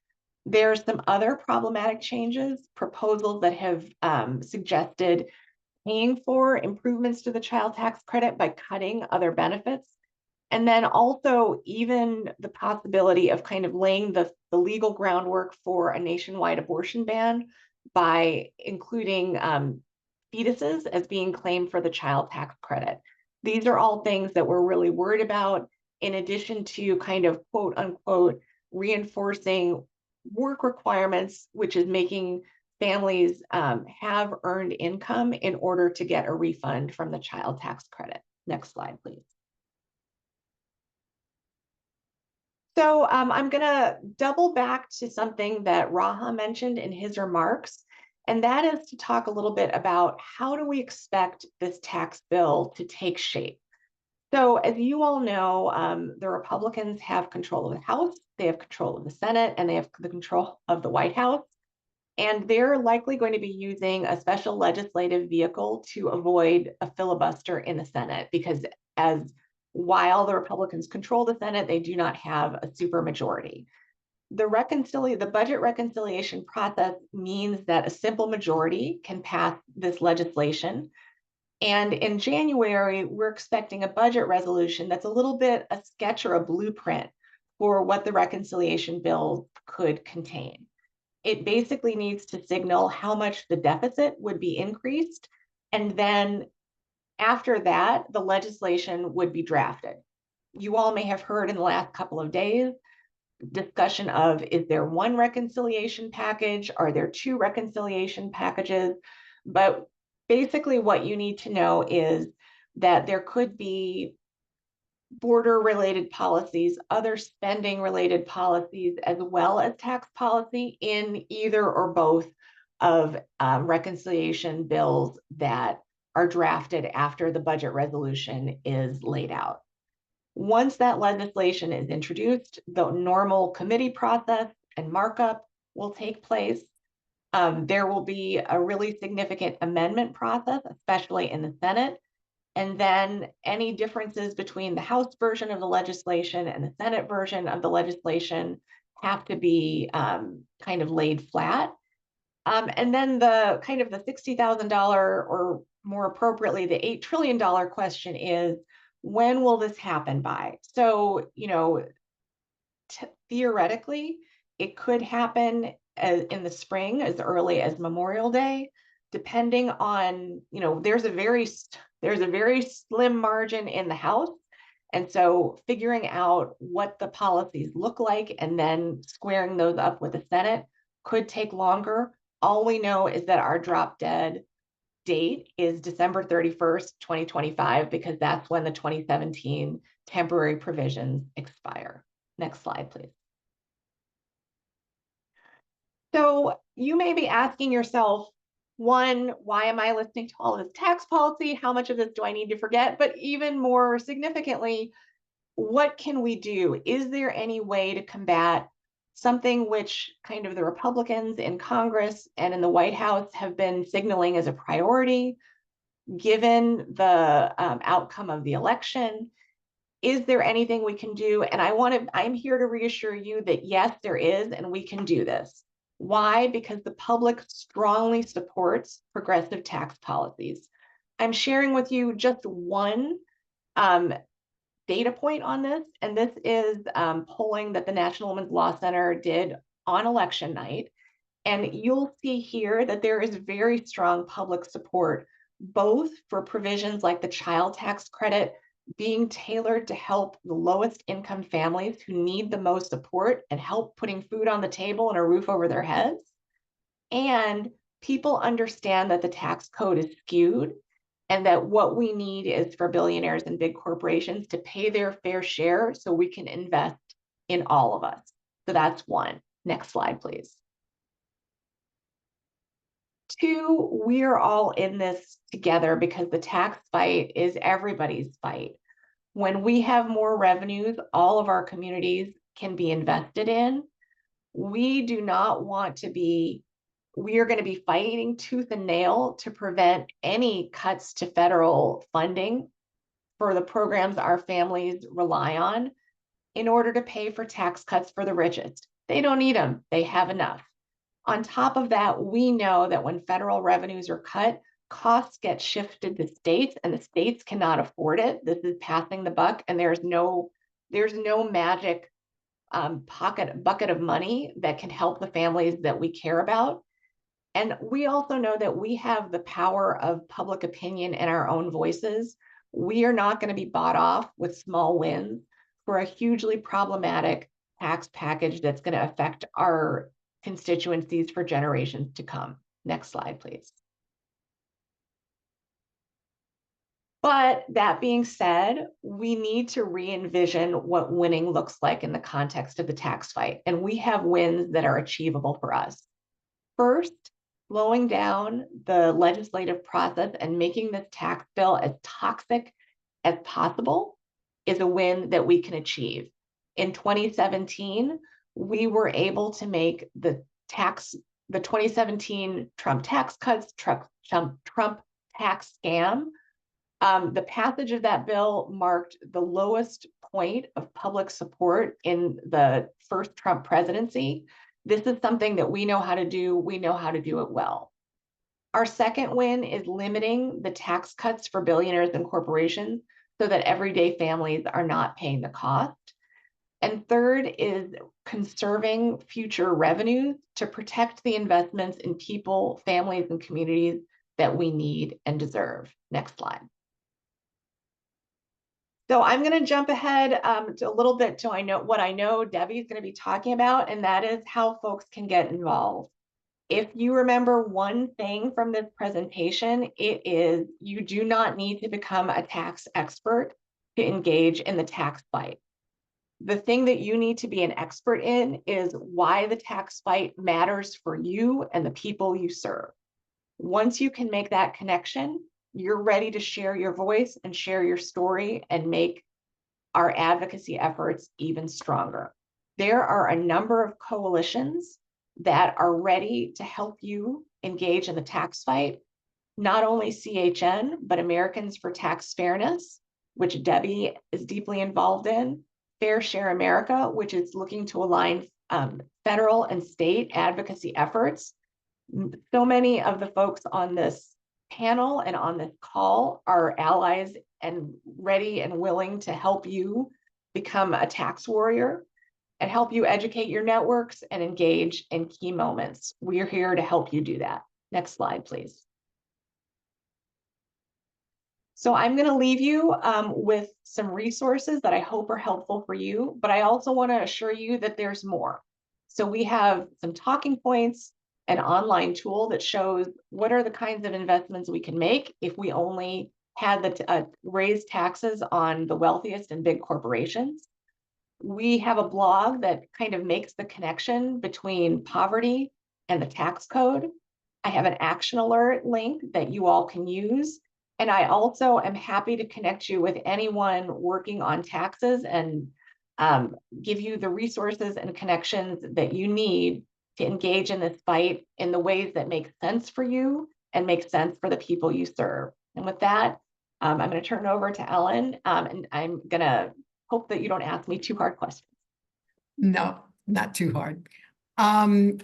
There's some other problematic changes, proposals that have suggested paying for improvements to the child tax credit by cutting other benefits. And then also even the possibility of kind of laying the legal groundwork for a nationwide abortion ban by including fetuses as being claimed for the child tax credit. These are all things that we're really worried about, in addition to kind of quote unquote reinforcing work requirements, which is making families have earned income in order to get a refund from the child tax credit. Next slide, please. So I'm going to double back to something that Raha mentioned in his remarks, and that is to talk a little bit about how do we expect this tax bill to take shape. So as you all know, the Republicans have control of the House, they have control of the Senate, and they have the control of the White House. And they're likely going to be using a special legislative vehicle to avoid a filibuster in the Senate, because while the Republicans control the Senate, they do not have a supermajority. The budget reconciliation process means that a simple majority can pass this legislation. And in January, we're expecting a budget resolution that's a little bit a sketch or a blueprint for what the reconciliation bill could contain. It basically needs to signal how much the deficit would be increased, and then after that, the legislation would be drafted. You all may have heard in the last couple of days discussion of, is there one reconciliation package? Are there two reconciliation packages? But basically what you need to know is that there could be border related policies, other spending related policies, as well as tax policy in either or both of reconciliation bills that are drafted after the budget resolution is laid out. Once that legislation is introduced, the normal committee process and markup will take place. There will be a really significant amendment process, especially in the Senate. And then any differences between the House version of the legislation and the Senate version of the legislation have to be kind of laid flat. And then the kind of the $60,000, or more appropriately, the $8 trillion question is, when will this happen by? So, you know, theoretically, it could happen in the spring, as early as Memorial Day, depending on, you know, there's a very slim margin in the House. And so figuring out what the policies look like and then squaring those up with the Senate could take longer. All we know is that our drop dead date is December 31st, 2025, because that's when the 2017 temporary provisions expire. Next slide, please. So you may be asking yourself, one, why am I listening to all of this tax policy? How much of this do I need to forget? But even more significantly, what can we do? Is there any way to combat something which kind of the Republicans in Congress and in the White House have been signaling as a priority, given the outcome of the election? Is there anything we can do? And I'm here to reassure you that yes, there is, and we can do this. Why? Because the public strongly supports progressive tax policies. I'm sharing with you just one data point on this, and this is polling that the National Women's Law Center did on election night. And you'll see here that there is very strong public support, both for provisions like the child tax credit being tailored to help the lowest income families who need the most support and help putting food on the table and a roof over their heads. And people understand that the tax code is skewed, and that what we need is for billionaires and big corporations to pay their fair share so we can invest in all of us. So that's one. Next slide, please. Two, we're all in this together because the tax fight is everybody's fight. When we have more revenues, all of our communities can be invested in. We are going to be fighting tooth and nail to prevent any cuts to federal funding for the programs our families rely on in order to pay for tax cuts for the richest. They don't need them. They have enough. On top of that, we know that when federal revenues are cut, costs get shifted to states, and the states cannot afford it. This is passing the buck, and there's no magic bucket of money that can help the families that we care about. And we also know that we have the power of public opinion in our own voices. We are not going to be bought off with small wins for a hugely problematic tax package that's going to affect our constituencies for generations to come. Next slide, please. But that being said, we need to re-envision what winning looks like in the context of the tax fight. And we have wins that are achievable for us. First, slowing down the legislative process and making this tax bill as toxic as possible is a win that we can achieve. In 2017, we were able to make the 2017 Trump tax cuts, Trump tax scam. The passage of that bill marked the lowest point of public support in the first Trump presidency. This is something that we know how to do. We know how to do it well. Our second win is limiting the tax cuts for billionaires and corporations so that everyday families are not paying the cost. And third is conserving future revenues to protect the investments in people, families, and communities that we need and deserve. Next slide. So I'm going to jump ahead to a little bit to what I know Debbie's going to be talking about, and that is how folks can get involved. If you remember one thing from this presentation, it is you do not need to become a tax expert to engage in the tax fight. The thing that you need to be an expert in is why the tax fight matters for you and the people you serve. Once you can make that connection, you're ready to share your voice and share your story and make our advocacy efforts even stronger. There are a number of coalitions that are ready to help you engage in the tax fight. Not only CHN, but Americans for Tax Fairness, which Debbie is deeply involved in, Fair Share America, which is looking to align federal and state advocacy efforts. So many of the folks on this panel and on this call are allies and ready and willing to help you become a tax warrior and help you educate your networks and engage in key moments. We're here to help you do that. Next slide, please. So I'm going to leave you with some resources that I hope are helpful for you, but I also want to assure you that there's more. So we have some talking points, an online tool that shows what are the kinds of investments we can make if we only had the raised taxes on the wealthiest and big corporations. We have a blog that kind of makes the connection between poverty and the tax code. I have an action alert link that you all can use. And I also am happy to connect you with anyone working on taxes and give you the resources and connections that you need to engage in this fight in the ways that make sense for you and make sense for the people you serve. And with that, I'm going to turn it over to Ellen, and I'm going to hope that you don't ask me too hard questions. No, not too hard.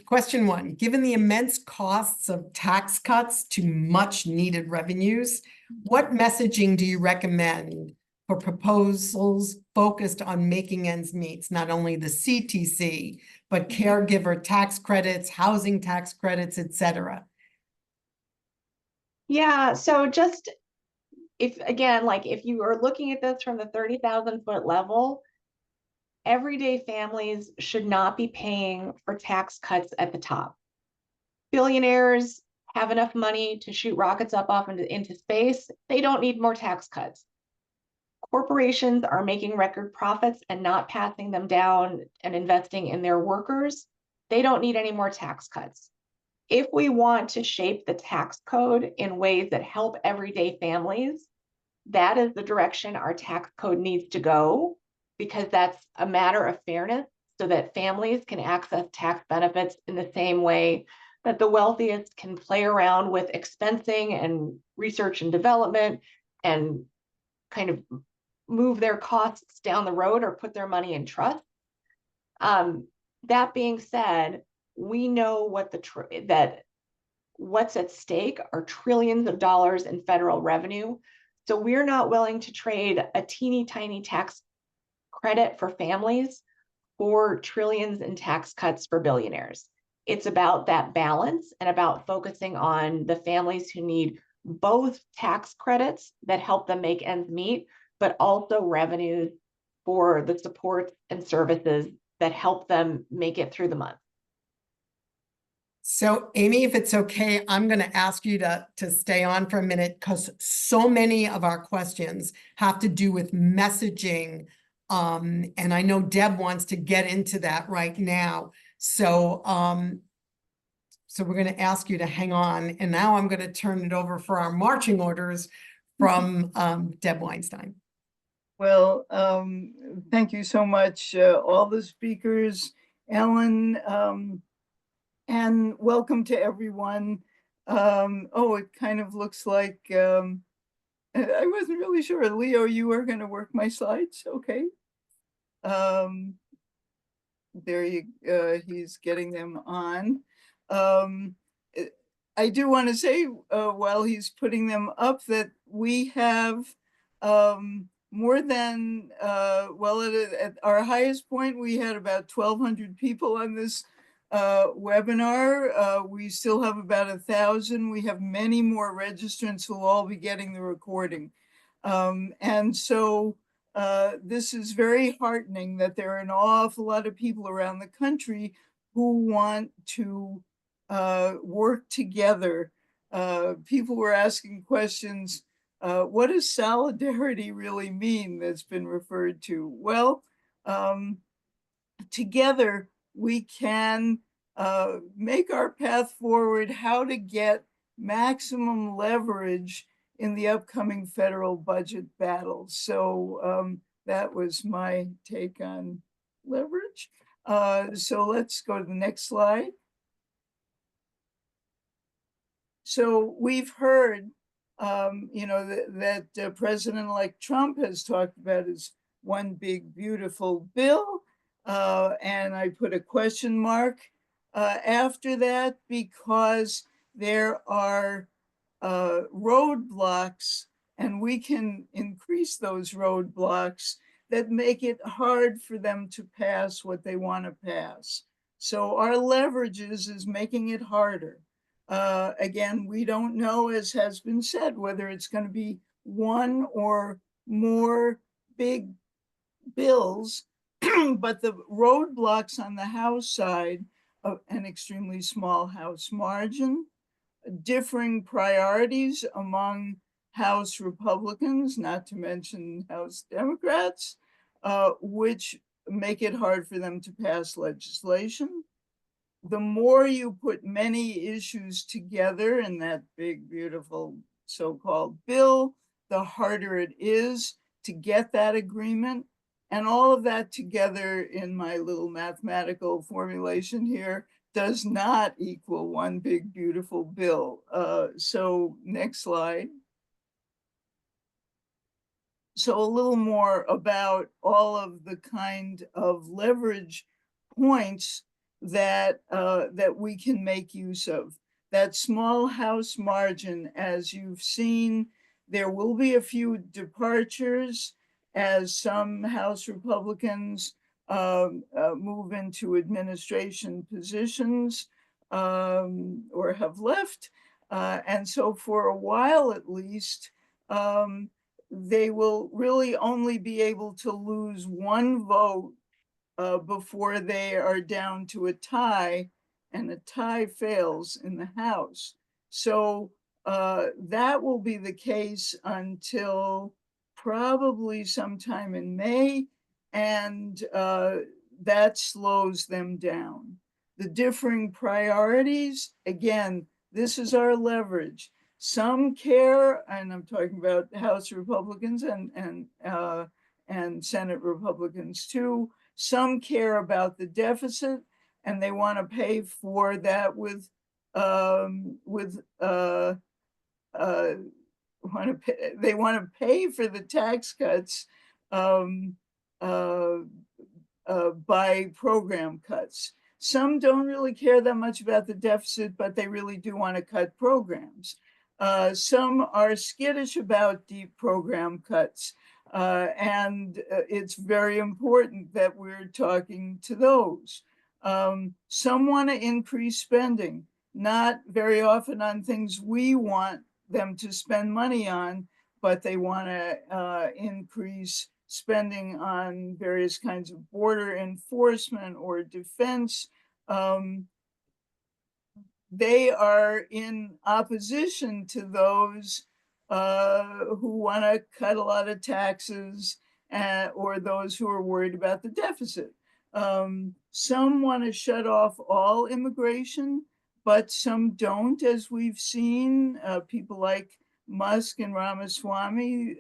Question one, given the immense costs of tax cuts to much needed revenues, what messaging do you recommend for proposals focused on making ends meet, not only the CTC, but caregiver tax credits, housing tax credits, etc.? Yeah, so just if you are looking at this from the 30,000 foot level, everyday families should not be paying for tax cuts at the top. Billionaires have enough money to shoot rockets up off into space. They don't need more tax cuts. Corporations are making record profits and not passing them down and investing in their workers. They don't need any more tax cuts. If we want to shape the tax code in ways that help everyday families, that is the direction our tax code needs to go, because that's a matter of fairness so that families can access tax benefits in the same way that the wealthiest can play around with expensing and research and development and kind of move their costs down the road or put their money in trust. That being said, we know what that what's at stake are trillions of dollars in federal revenue. So we're not willing to trade a teeny tiny tax credit for families for trillions in tax cuts for billionaires. It's about that balance and about focusing on the families who need both tax credits that help them make ends meet, but also revenues for the supports and services that help them make it through the month. So Amy, if it's okay, I'm going to ask you to stay on for a minute because so many of our questions have to do with messaging. And I know Deb wants to get into that right now. So, so we're going to ask you to hang on. And now I'm going to turn it over for our marching orders from Deb Weinstein. Well, thank you so much, all the speakers, Ellen, and welcome to everyone. Oh, it kind of looks like, I wasn't really sure. Leo, you are going to work my slides, okay? There he's getting them on. I do want to say, while he's putting them up, that we have more than, well, at our highest point, we had about 1,200 people on this webinar. We still have about 1,000. We have many more registrants who will all be getting the recording. And so this is very heartening that there are an awful lot of people around the country who want to work together. People were asking questions. What does solidarity really mean that's been referred to? Well, together we can make our path forward, how to get maximum leverage in the upcoming federal budget battle. So that was my take on leverage. So let's go to the next slide. So we've heard, you know, that President-elect Trump has talked about his one big beautiful bill. And I put a question mark after that because there are roadblocks, and we can increase those roadblocks that make it hard for them to pass what they want to pass. So our leverages is making it harder. Again, we don't know, as has been said, whether it's going to be one or more big bills, but the roadblocks on the House side of an extremely small House margin, differing priorities among House Republicans, not to mention House Democrats, which make it hard for them to pass legislation. The more you put many issues together in that big, beautiful so-called bill, the harder it is to get that agreement. And all of that together in my little mathematical formulation here does not equal one big, beautiful bill. So next slide. So a little more about all of the kind of leverage points that, that we can make use of. That small House margin, as you've seen, there will be a few departures as some House Republicans move into administration positions or have left. And so for a while at least, they will really only be able to lose one vote before they are down to a tie, and a tie fails in the House. So that will be the case until probably sometime in May, and that slows them down. The differing priorities, again, this is our leverage. Some care, and I'm talking about House Republicans and Senate Republicans too. Some care about the deficit, and they want to pay for that with they want to pay for the tax cuts by program cuts. Some don't really care that much about the deficit, but they really do want to cut programs. Some are skittish about deep program cuts. And it's very important that we're talking to those. Some want to increase spending, not very often on things we want them to spend money on, but they want to increase spending on various kinds of border enforcement or defense. They are in opposition to those who want to cut a lot of taxes or those who are worried about the deficit. Some want to shut off all immigration, but some don't, as we've seen. People like Musk and Ramaswamy,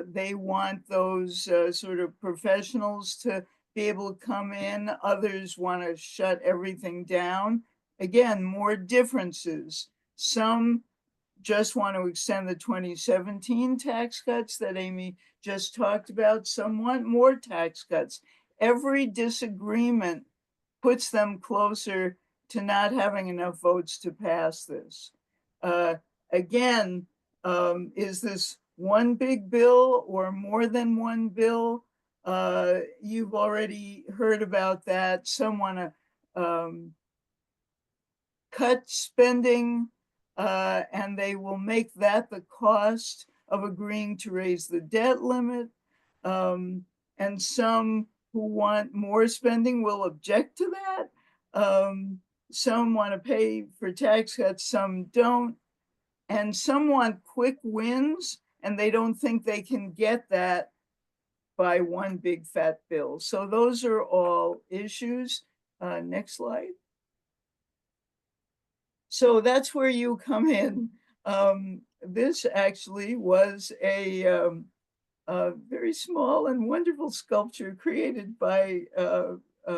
they want those sort of professionals to be able to come in. Others want to shut everything down. Again, more differences. Some just want to extend the 2017 tax cuts that Amy just talked about. Some want more tax cuts. Every disagreement puts them closer to not having enough votes to pass this. Again, is this one big bill or more than one bill? You've already heard about that. Some want to cut spending, and they will make that the cost of agreeing to raise the debt limit. And some who want more spending will object to that. Some want to pay for tax cuts, some don't. And some want quick wins, and they don't think they can get that by one big fat bill. So those are all issues. Next slide. So that's where you come in. This actually was a very small and wonderful sculpture created by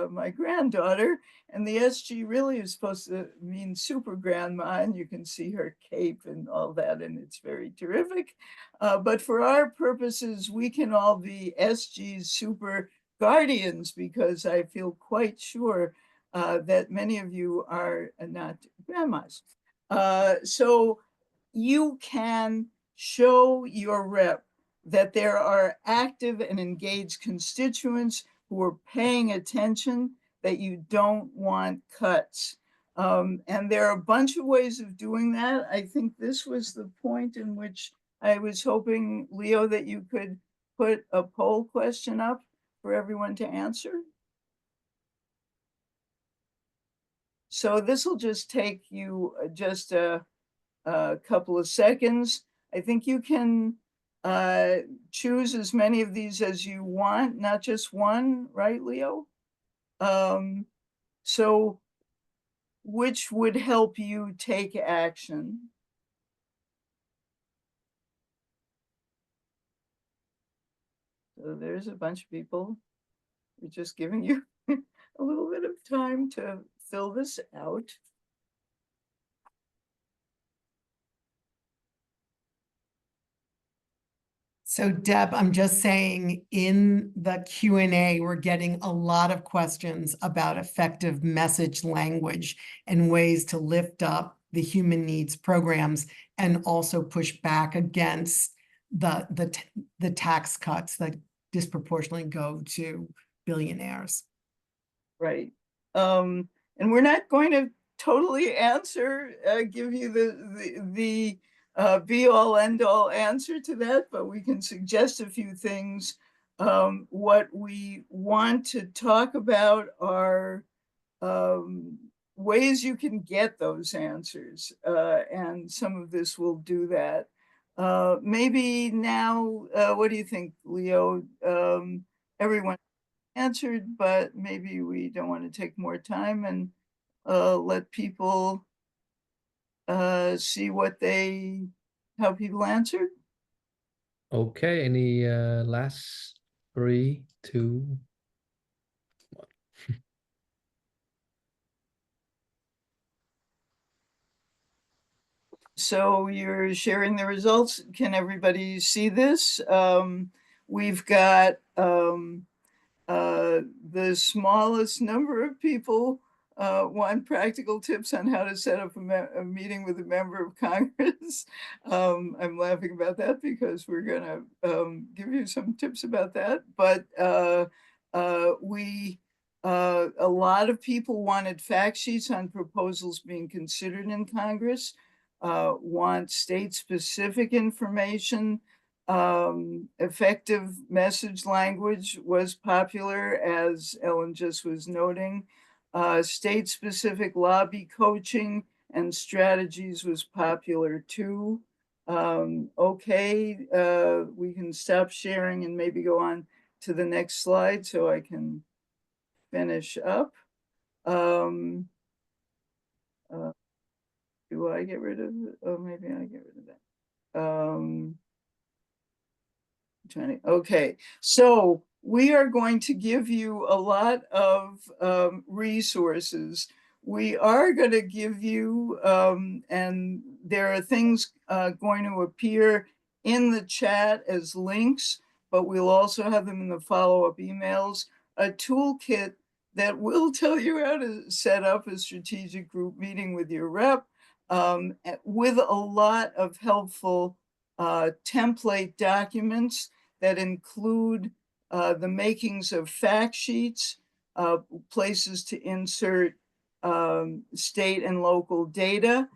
my granddaughter. And the SG really is supposed to mean super grandma, and you can see her cape and all that, and it's very terrific. But for our purposes, we can all be SG's super guardians, because I feel quite sure that many of you are not grandmas. So you can show your rep that there are active and engaged constituents who are paying attention, that you don't want cuts. And there are a bunch of ways of doing that. I think this was the point in which I was hoping, Leo, that you could put a poll question up for everyone to answer. So this will just take you just a couple of seconds. I think you can choose as many of these as you want, not just one, right, Leo? So which would help you take action? So there's a bunch of people. We're just giving you a little bit of time to fill this out. So Deb, I'm just saying in the Q&A, we're getting a lot of questions about effective message language and ways to lift up the human needs programs and also push back against the tax cuts that disproportionately go to billionaires. Right. And we're not going to totally answer, give you the be all end all answer to that, but we can suggest a few things. What we want to talk about are ways you can get those answers, and some of this will do that. Maybe now, what do you think, Leo? Everyone answered, but maybe we don't want to take more time and let people see how people answered. Okay, any last 3, 2, 1. So you're sharing the results. Can everybody see this? We've got the smallest number of people want practical tips on how to set up a meeting with a member of Congress. I'm laughing about that because we're gonna give you some tips about that. But a lot of people wanted fact sheets on proposals being considered in Congress, want state-specific information. Effective message language was popular, as Ellen just was noting. State-specific lobby coaching and strategies was popular too. Okay, we can stop sharing and maybe go on to the next slide so I can finish up. Do I get rid of it? Oh, maybe I get rid of that. Okay, so we are going to give you a lot of resources. We are going to give you, and there are things going to appear in the chat as links, but we'll also have them in the follow-up emails, a toolkit that will tell you how to set up a strategic group meeting with your rep, with a lot of helpful template documents that include the makings of fact sheets, places to insert state and local data.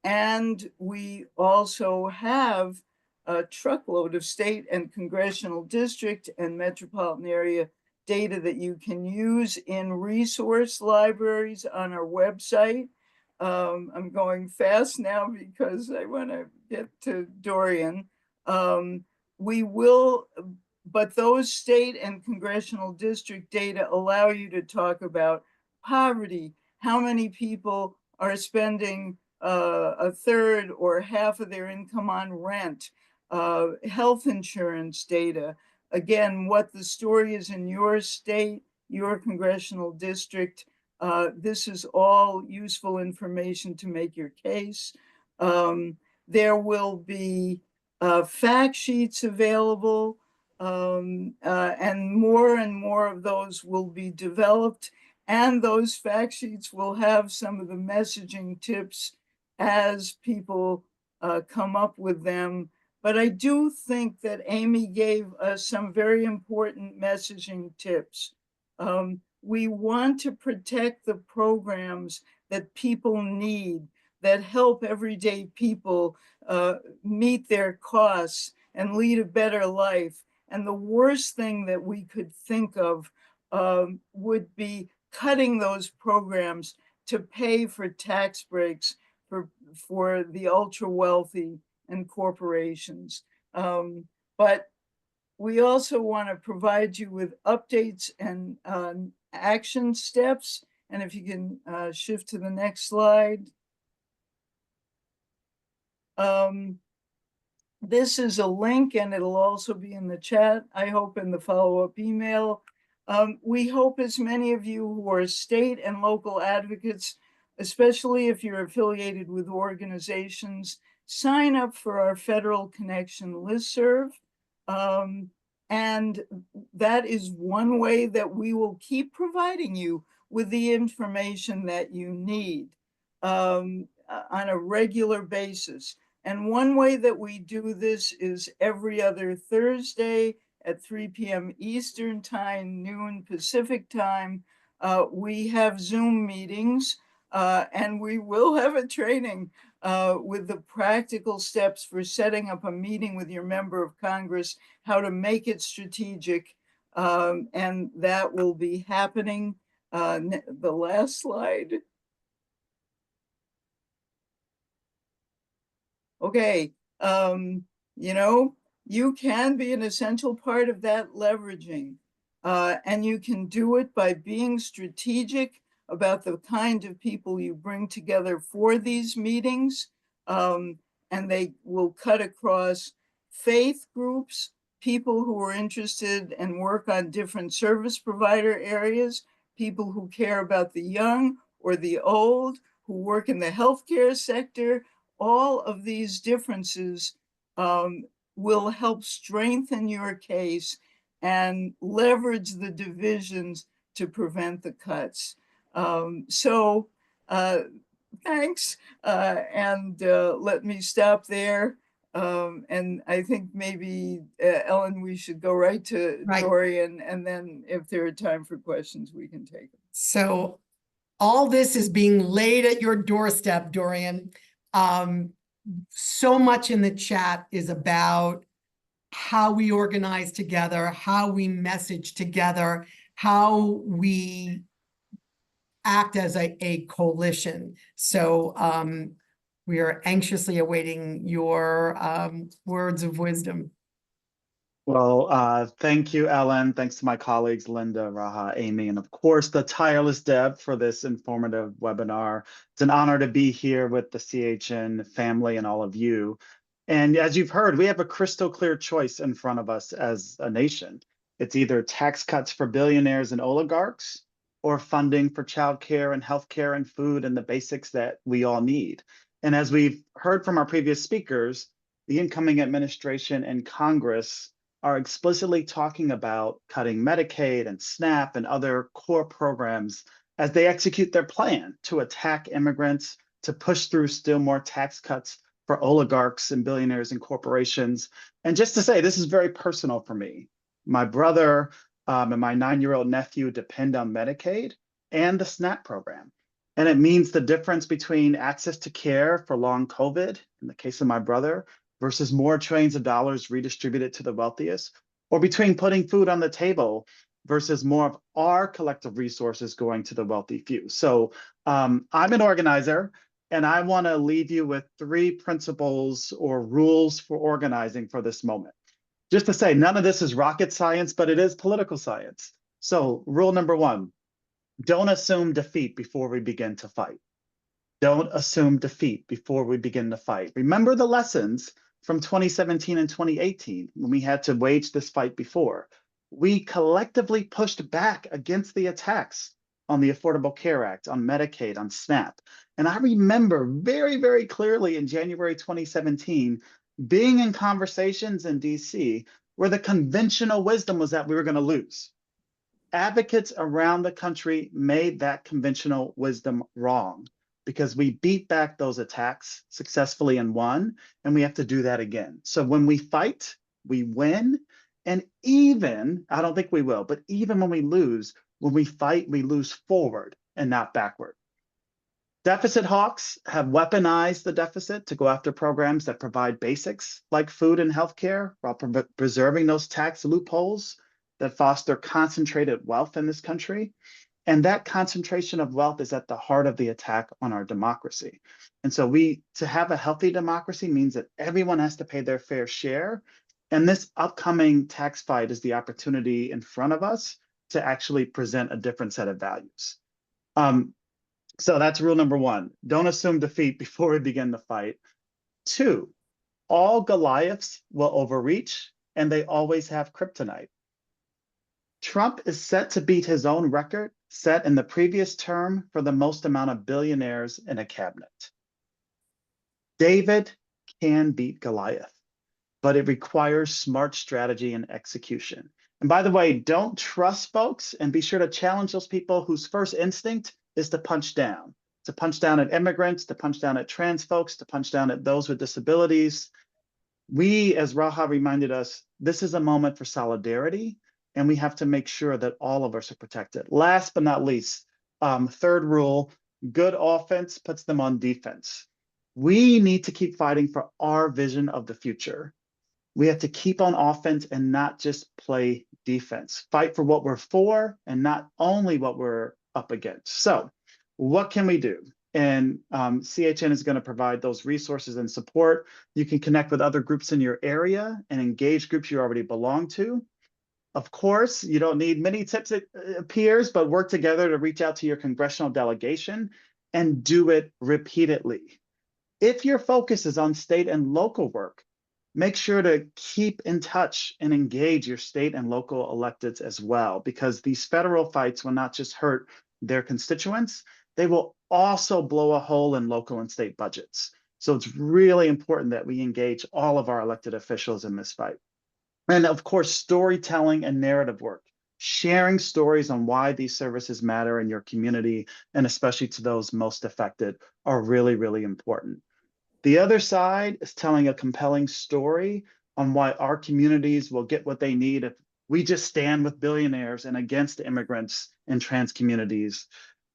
And we also have a truckload of state and congressional district and metropolitan area data that you can use in resource libraries on our website. I'm going fast now because I want to get to Dorian. We will, but those state and congressional district data allow you to talk about poverty, how many people are spending a third or half of their income on rent, health insurance data, again, what the story is in your state, your congressional district. This is all useful information to make your case. There will be fact sheets available, and more of those will be developed. And those fact sheets will have some of the messaging tips as people come up with them. But I do think that Amy gave us some very important messaging tips. We want to protect the programs that people need, that help everyday people meet their costs and lead a better life. And the worst thing that we could think of would be cutting those programs to pay for tax breaks for the ultra wealthy and corporations. But we also want to provide you with updates and action steps. And if you can shift to the next slide. This is a link and it'll also be in the chat, I hope, in the follow-up email. We hope as many of you who are state and local advocates, especially if you're affiliated with organizations, sign up for our Federal Connection listserv. And that is one way that we will keep providing you with the information that you need on a regular basis. And one way that we do this is every other Thursday at 3 p.m. Eastern time, noon Pacific time. We have Zoom meetings and we will have a training with the practical steps for setting up a meeting with your member of Congress, how to make it strategic. And that will be happening. The last slide. Okay, you know, you can be an essential part of that leveraging, and you can do it by being strategic about the kind of people you bring together for these meetings, and they will cut across faith groups, people who are interested and work on different service provider areas, people who care about the young or the old, who work in the healthcare sector. All of these differences will help strengthen your case and leverage the divisions to prevent the cuts. Thanks, and let me stop there. And I think maybe, Ellen, we should go right to Right. Dorian, and then if there are time for questions, we can take them. So all this is being laid at your doorstep, Dorian. So much in the chat is about how we organize together, how we message together, how we act as a coalition. So we are anxiously awaiting your words of wisdom. Well, thank you, Ellen. Thanks to my colleagues, Linda, Raha, Amy, and of course, the tireless Deb for this informative webinar. It's an honor to be here with the CHN family and all of you. And as you've heard, we have a crystal clear choice in front of us as a nation. It's either tax cuts for billionaires and oligarchs or funding for childcare and healthcare and food and the basics that we all need. And as we've heard from our previous speakers, the incoming administration and Congress are explicitly talking about cutting Medicaid and SNAP and other core programs as they execute their plan to attack immigrants, to push through still more tax cuts for oligarchs and billionaires and corporations. And just to say, this is very personal for me. My brother and my 9-year-old nephew depend on Medicaid and the SNAP program. And it means the difference between access to care for long COVID, in the case of my brother, versus more trillions of dollars redistributed to the wealthiest, or between putting food on the table versus more of our collective resources going to the wealthy few. So I'm an organizer, and I want to leave you with 3 principles or rules for organizing for this moment. Just to say, none of this is rocket science, but it is political science. So rule number 1, don't assume defeat before we begin to fight. Don't assume defeat before we begin to fight. Remember the lessons from 2017 and 2018 when we had to wage this fight before. We collectively pushed back against the attacks on the Affordable Care Act, on Medicaid, on SNAP. And I remember very, very clearly in January 2017 being in conversations in DC where the conventional wisdom was that we were going to lose. Advocates around the country made that conventional wisdom wrong, because we beat back those attacks successfully and won, and we have to do that again. So when we fight, we win. And even, I don't think we will, but even when when we fight, we lose forward and not backward. Deficit hawks have weaponized the deficit to go after programs that provide basics like food and healthcare while preserving those tax loopholes that foster concentrated wealth in this country. And that concentration of wealth is at the heart of the attack on our democracy. And so to have a healthy democracy means that everyone has to pay their fair share. And this upcoming tax fight is the opportunity in front of us to actually present a different set of values. So that's rule number 1. Don't assume defeat before we begin the fight. 2, all Goliaths will overreach, and they always have kryptonite. Trump is set to beat his own record set in the previous term for the most amount of billionaires in a cabinet. David can beat Goliath, but it requires smart strategy and execution. And by the way, don't trust folks, and be sure to challenge those people whose first instinct is to punch down at immigrants, to punch down at trans folks, to punch down at those with disabilities. We, as Raha reminded us, this is a moment for solidarity, and we have to make sure that all of us are protected. Last but not least, 3rd rule, good offense puts them on defense. We need to keep fighting for our vision of the future. We have to keep on offense and not just play defense. Fight for what we're for and not only what we're up against. So what can we do? And CHN is going to provide those resources and support. You can connect with other groups in your area and engage groups you already belong to. Of course, you don't need many tips, it appears, but work together to reach out to your congressional delegation and do it repeatedly. If your focus is on state and local work, make sure to keep in touch and engage your state and local electeds as well, because these federal fights will not just hurt their constituents, they will also blow a hole in local and state budgets. So it's really important that we engage all of our elected officials in this fight. And of course, storytelling and narrative work, sharing stories on why these services matter in your community, and especially to those most affected, are really, really important. The other side is telling a compelling story on why our communities will get what they need if we just stand with billionaires and against immigrants and trans communities.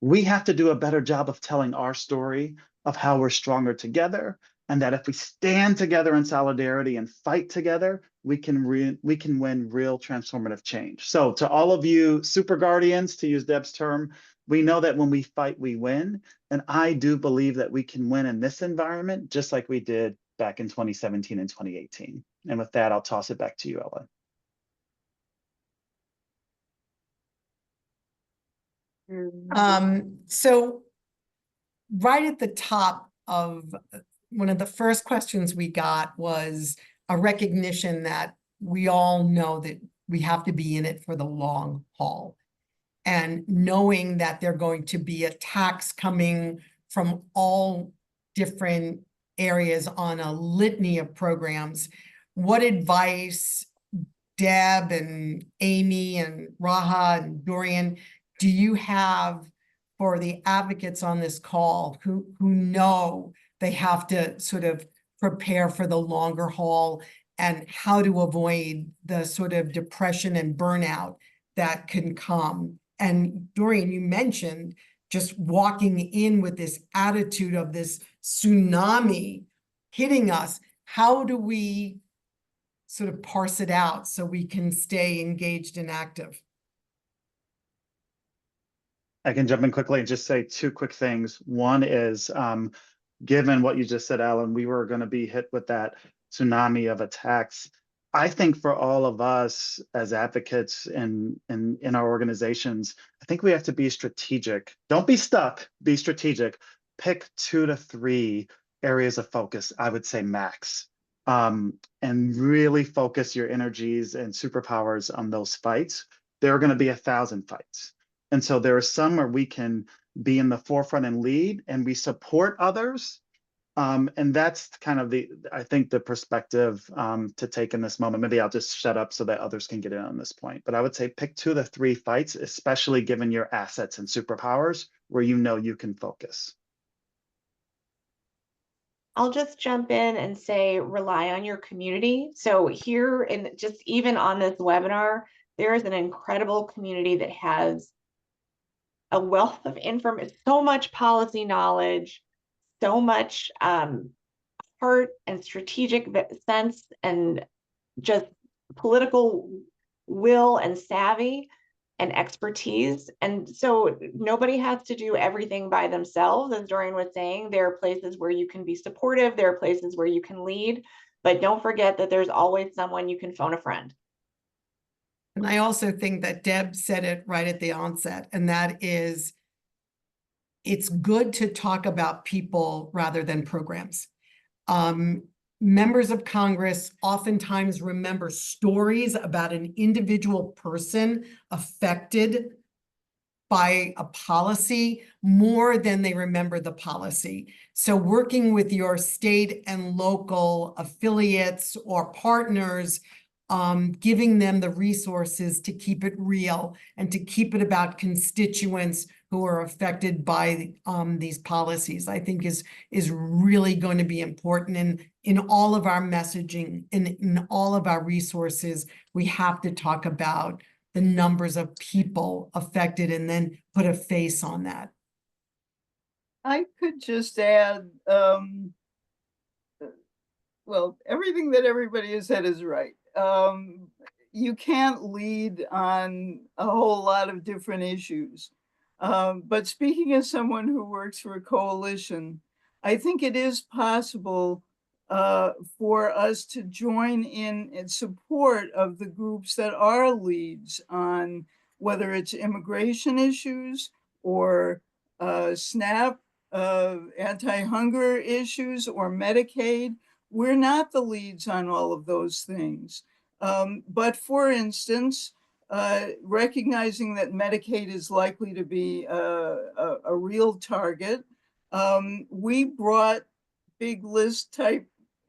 We have to do a better job of telling our story of how we're stronger together, and that if we stand together in solidarity and fight together, we can win real transformative change. So to all of you super guardians, to use Deb's term, we know that when we fight, we win. And I do believe that we can win in this environment, just like we did back in 2017 and 2018. And with that, I'll toss it back to you, Ellen. So right at the top of one of the first questions we got was a recognition that we all know that we have to be in it for the long haul. And knowing that they're going to be attacks coming from all different areas on a litany of programs, what advice, Deb and Amy and Raha and Dorian, do you have for the advocates on this call who know they have to sort of prepare for the longer haul and how to avoid the sort of depression and burnout that can come? And Dorian, you mentioned just walking in with this attitude of this tsunami hitting us. How do we sort of parse it out so we can stay engaged and active? I can jump in quickly and just say two quick things. One is, given what you just said, Alan, we were going to be hit with that tsunami of attacks. I think for all of us as advocates in our organizations, I think we have to be strategic. Don't be stuck, be strategic. Pick 2 to 3 areas of focus, I would say max, and really focus your energies and superpowers on those fights. There are going to be 1,000 fights. And so there are some where we can be in the forefront and lead, and we support others. And that's kind of I think the perspective to take in this moment. Maybe I'll just shut up so that others can get in on this point. But I would say pick 2 to 3 fights, especially given your assets and superpowers where you know you can focus. I'll just jump in and say rely on your community. So here, and just even on this webinar, there is an incredible community that has a wealth of information, so much policy knowledge, so much heart and strategic sense, and just political will and savvy and expertise. And so nobody has to do everything by themselves. As Dorian was saying, there are places where you can be supportive, there are places where you can lead, but don't forget that there's always someone you can phone a friend. And I also think that Deb said it right at the onset, and that is, it's good to talk about people rather than programs. Members of Congress oftentimes remember stories about an individual person affected by a policy more than they remember the policy. So working with your state and local affiliates or partners, giving them the resources to keep it real and to keep it about constituents who are affected by these policies, I think is really going to be important. And in all of our messaging, in all of our resources, we have to talk about the numbers of people affected and then put a face on that. I could just add, well, everything that everybody has said is right. You can't lead on a whole lot of different issues. But speaking as someone who works for a coalition, I think it is possible for us to join in support of the groups that are leads on whether it's immigration issues or SNAP, anti-hunger issues, or Medicaid. We're not the leads on all of those things. But for instance, recognizing that Medicaid is likely to be a real target, we brought big list type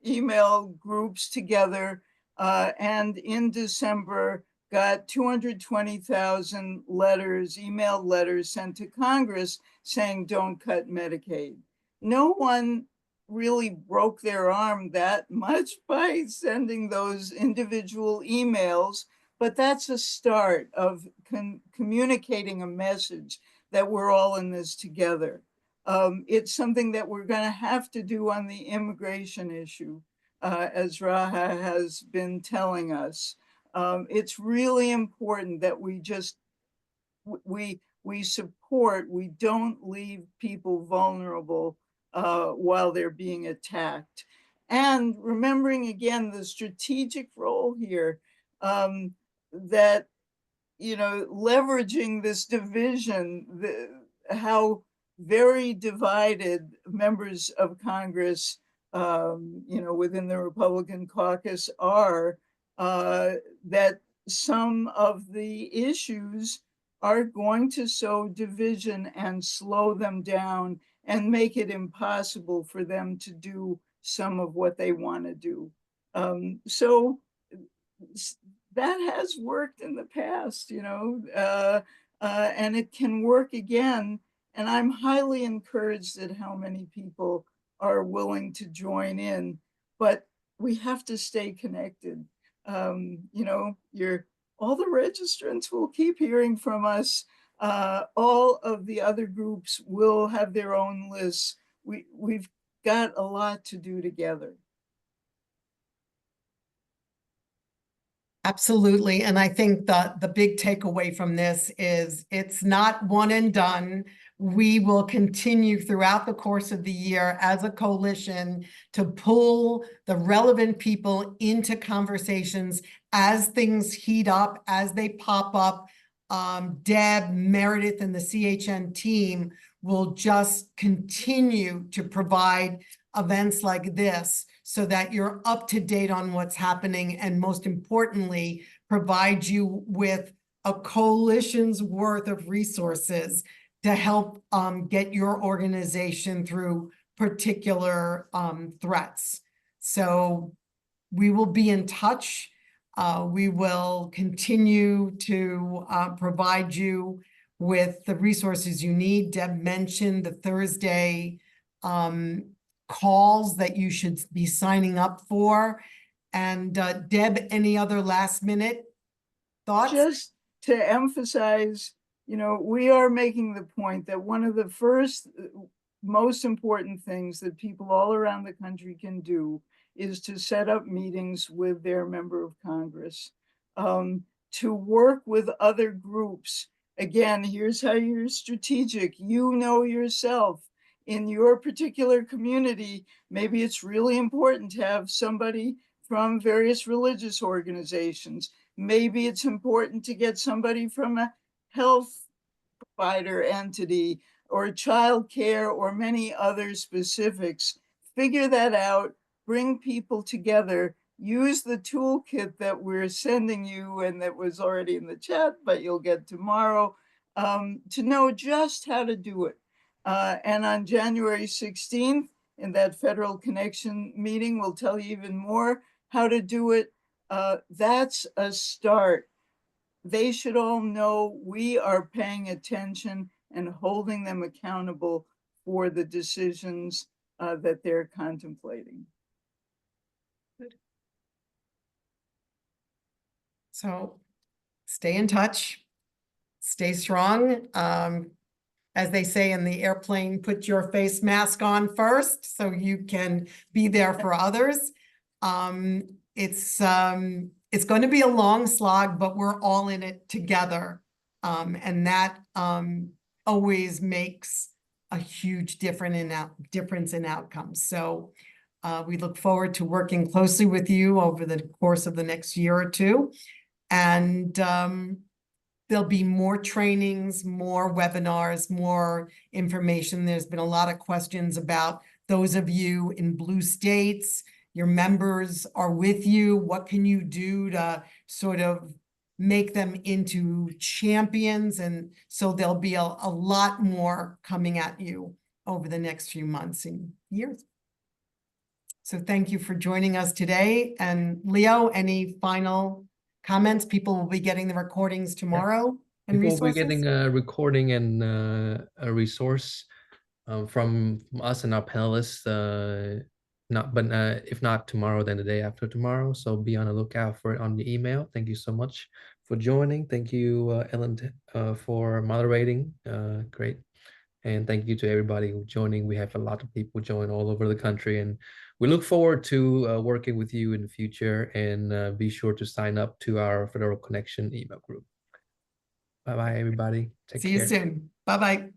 email groups together and in December got 220,000 letters, emailed letters sent to Congress saying, don't cut Medicaid. No one really broke their arm that much by sending those individual emails, but that's a start of communicating a message that we're all in this together. It's something that we're going to have to do on the immigration issue, as Raha has been telling us. It's really important that we just, we support, we don't leave people vulnerable while they're being attacked. And remembering again the strategic role here, that, you know, leveraging this division, how very divided members of Congress, you know, within the Republican caucus are, that some of the issues are going to sow division and slow them down and make it impossible for them to do some of what they want to do. So that has worked in the past, you know, and it can work again. And I'm highly encouraged at how many people are willing to join in, but we have to stay connected. You know, all the registrants will keep hearing from us. All of the other groups will have their own lists. We've got a lot to do together. Absolutely. And I think the big takeaway from this is it's not one and done. We will continue throughout the course of the year as a coalition to pull the relevant people into conversations as things heat up, as they pop up. Deb, Meredith, and the CHN team will just continue to provide events like this so that you're up to date on what's happening, and most importantly, provide you with a coalition's worth of resources to help get your organization through particular threats. So we will be in touch. We will continue to provide you with the resources you need. Deb mentioned the Thursday calls that you should be signing up for. And Deb, any other last minute thoughts? Just to emphasize, you know, we are making the point that one of the first most important things that people all around the country can do is to set up meetings with their member of Congress, to work with other groups. Again, here's how you're strategic. You know yourself. In your particular community, maybe it's really important to have somebody from various religious organizations. Maybe it's important to get somebody from a health provider entity or childcare or many other specifics. Figure that out, bring people together, use the toolkit that we're sending you and that was already in the chat, but you'll get tomorrow, to know just how to do it. And on January 16th, in that Federal Connection meeting, we'll tell you even more how to do it. That's a start. They should all know we are paying attention and holding them accountable for the decisions that they're contemplating. So stay in touch, stay strong. As they say in the airplane, put your face mask on first so you can be there for others. It's going to be a long slog, but we're all in it together. And that always makes a huge difference in outcomes. So we look forward to working closely with you over the course of the next year or two. And there'll be more trainings, more webinars, more information. There's been a lot of questions about those of you in blue states. Your members are with you. What can you do to sort of make them into champions? And so there'll be a lot more coming at you over the next few months and years. So thank you for joining us today. And Leo, any final comments? People will be getting the recordings tomorrow and People will be resources? getting a recording and a resource from us and our panelists. If not tomorrow, then the day after tomorrow. So be on the lookout for it on the email. Thank you so much for joining. Thank you, Ellen, for moderating. Great. And thank you to everybody who joining. We have a lot of people join all over the country, and we look forward to working with you in the future. And be sure to sign up to our Federal Connection email group. Bye bye, everybody. Take See you care. soon. Bye-bye.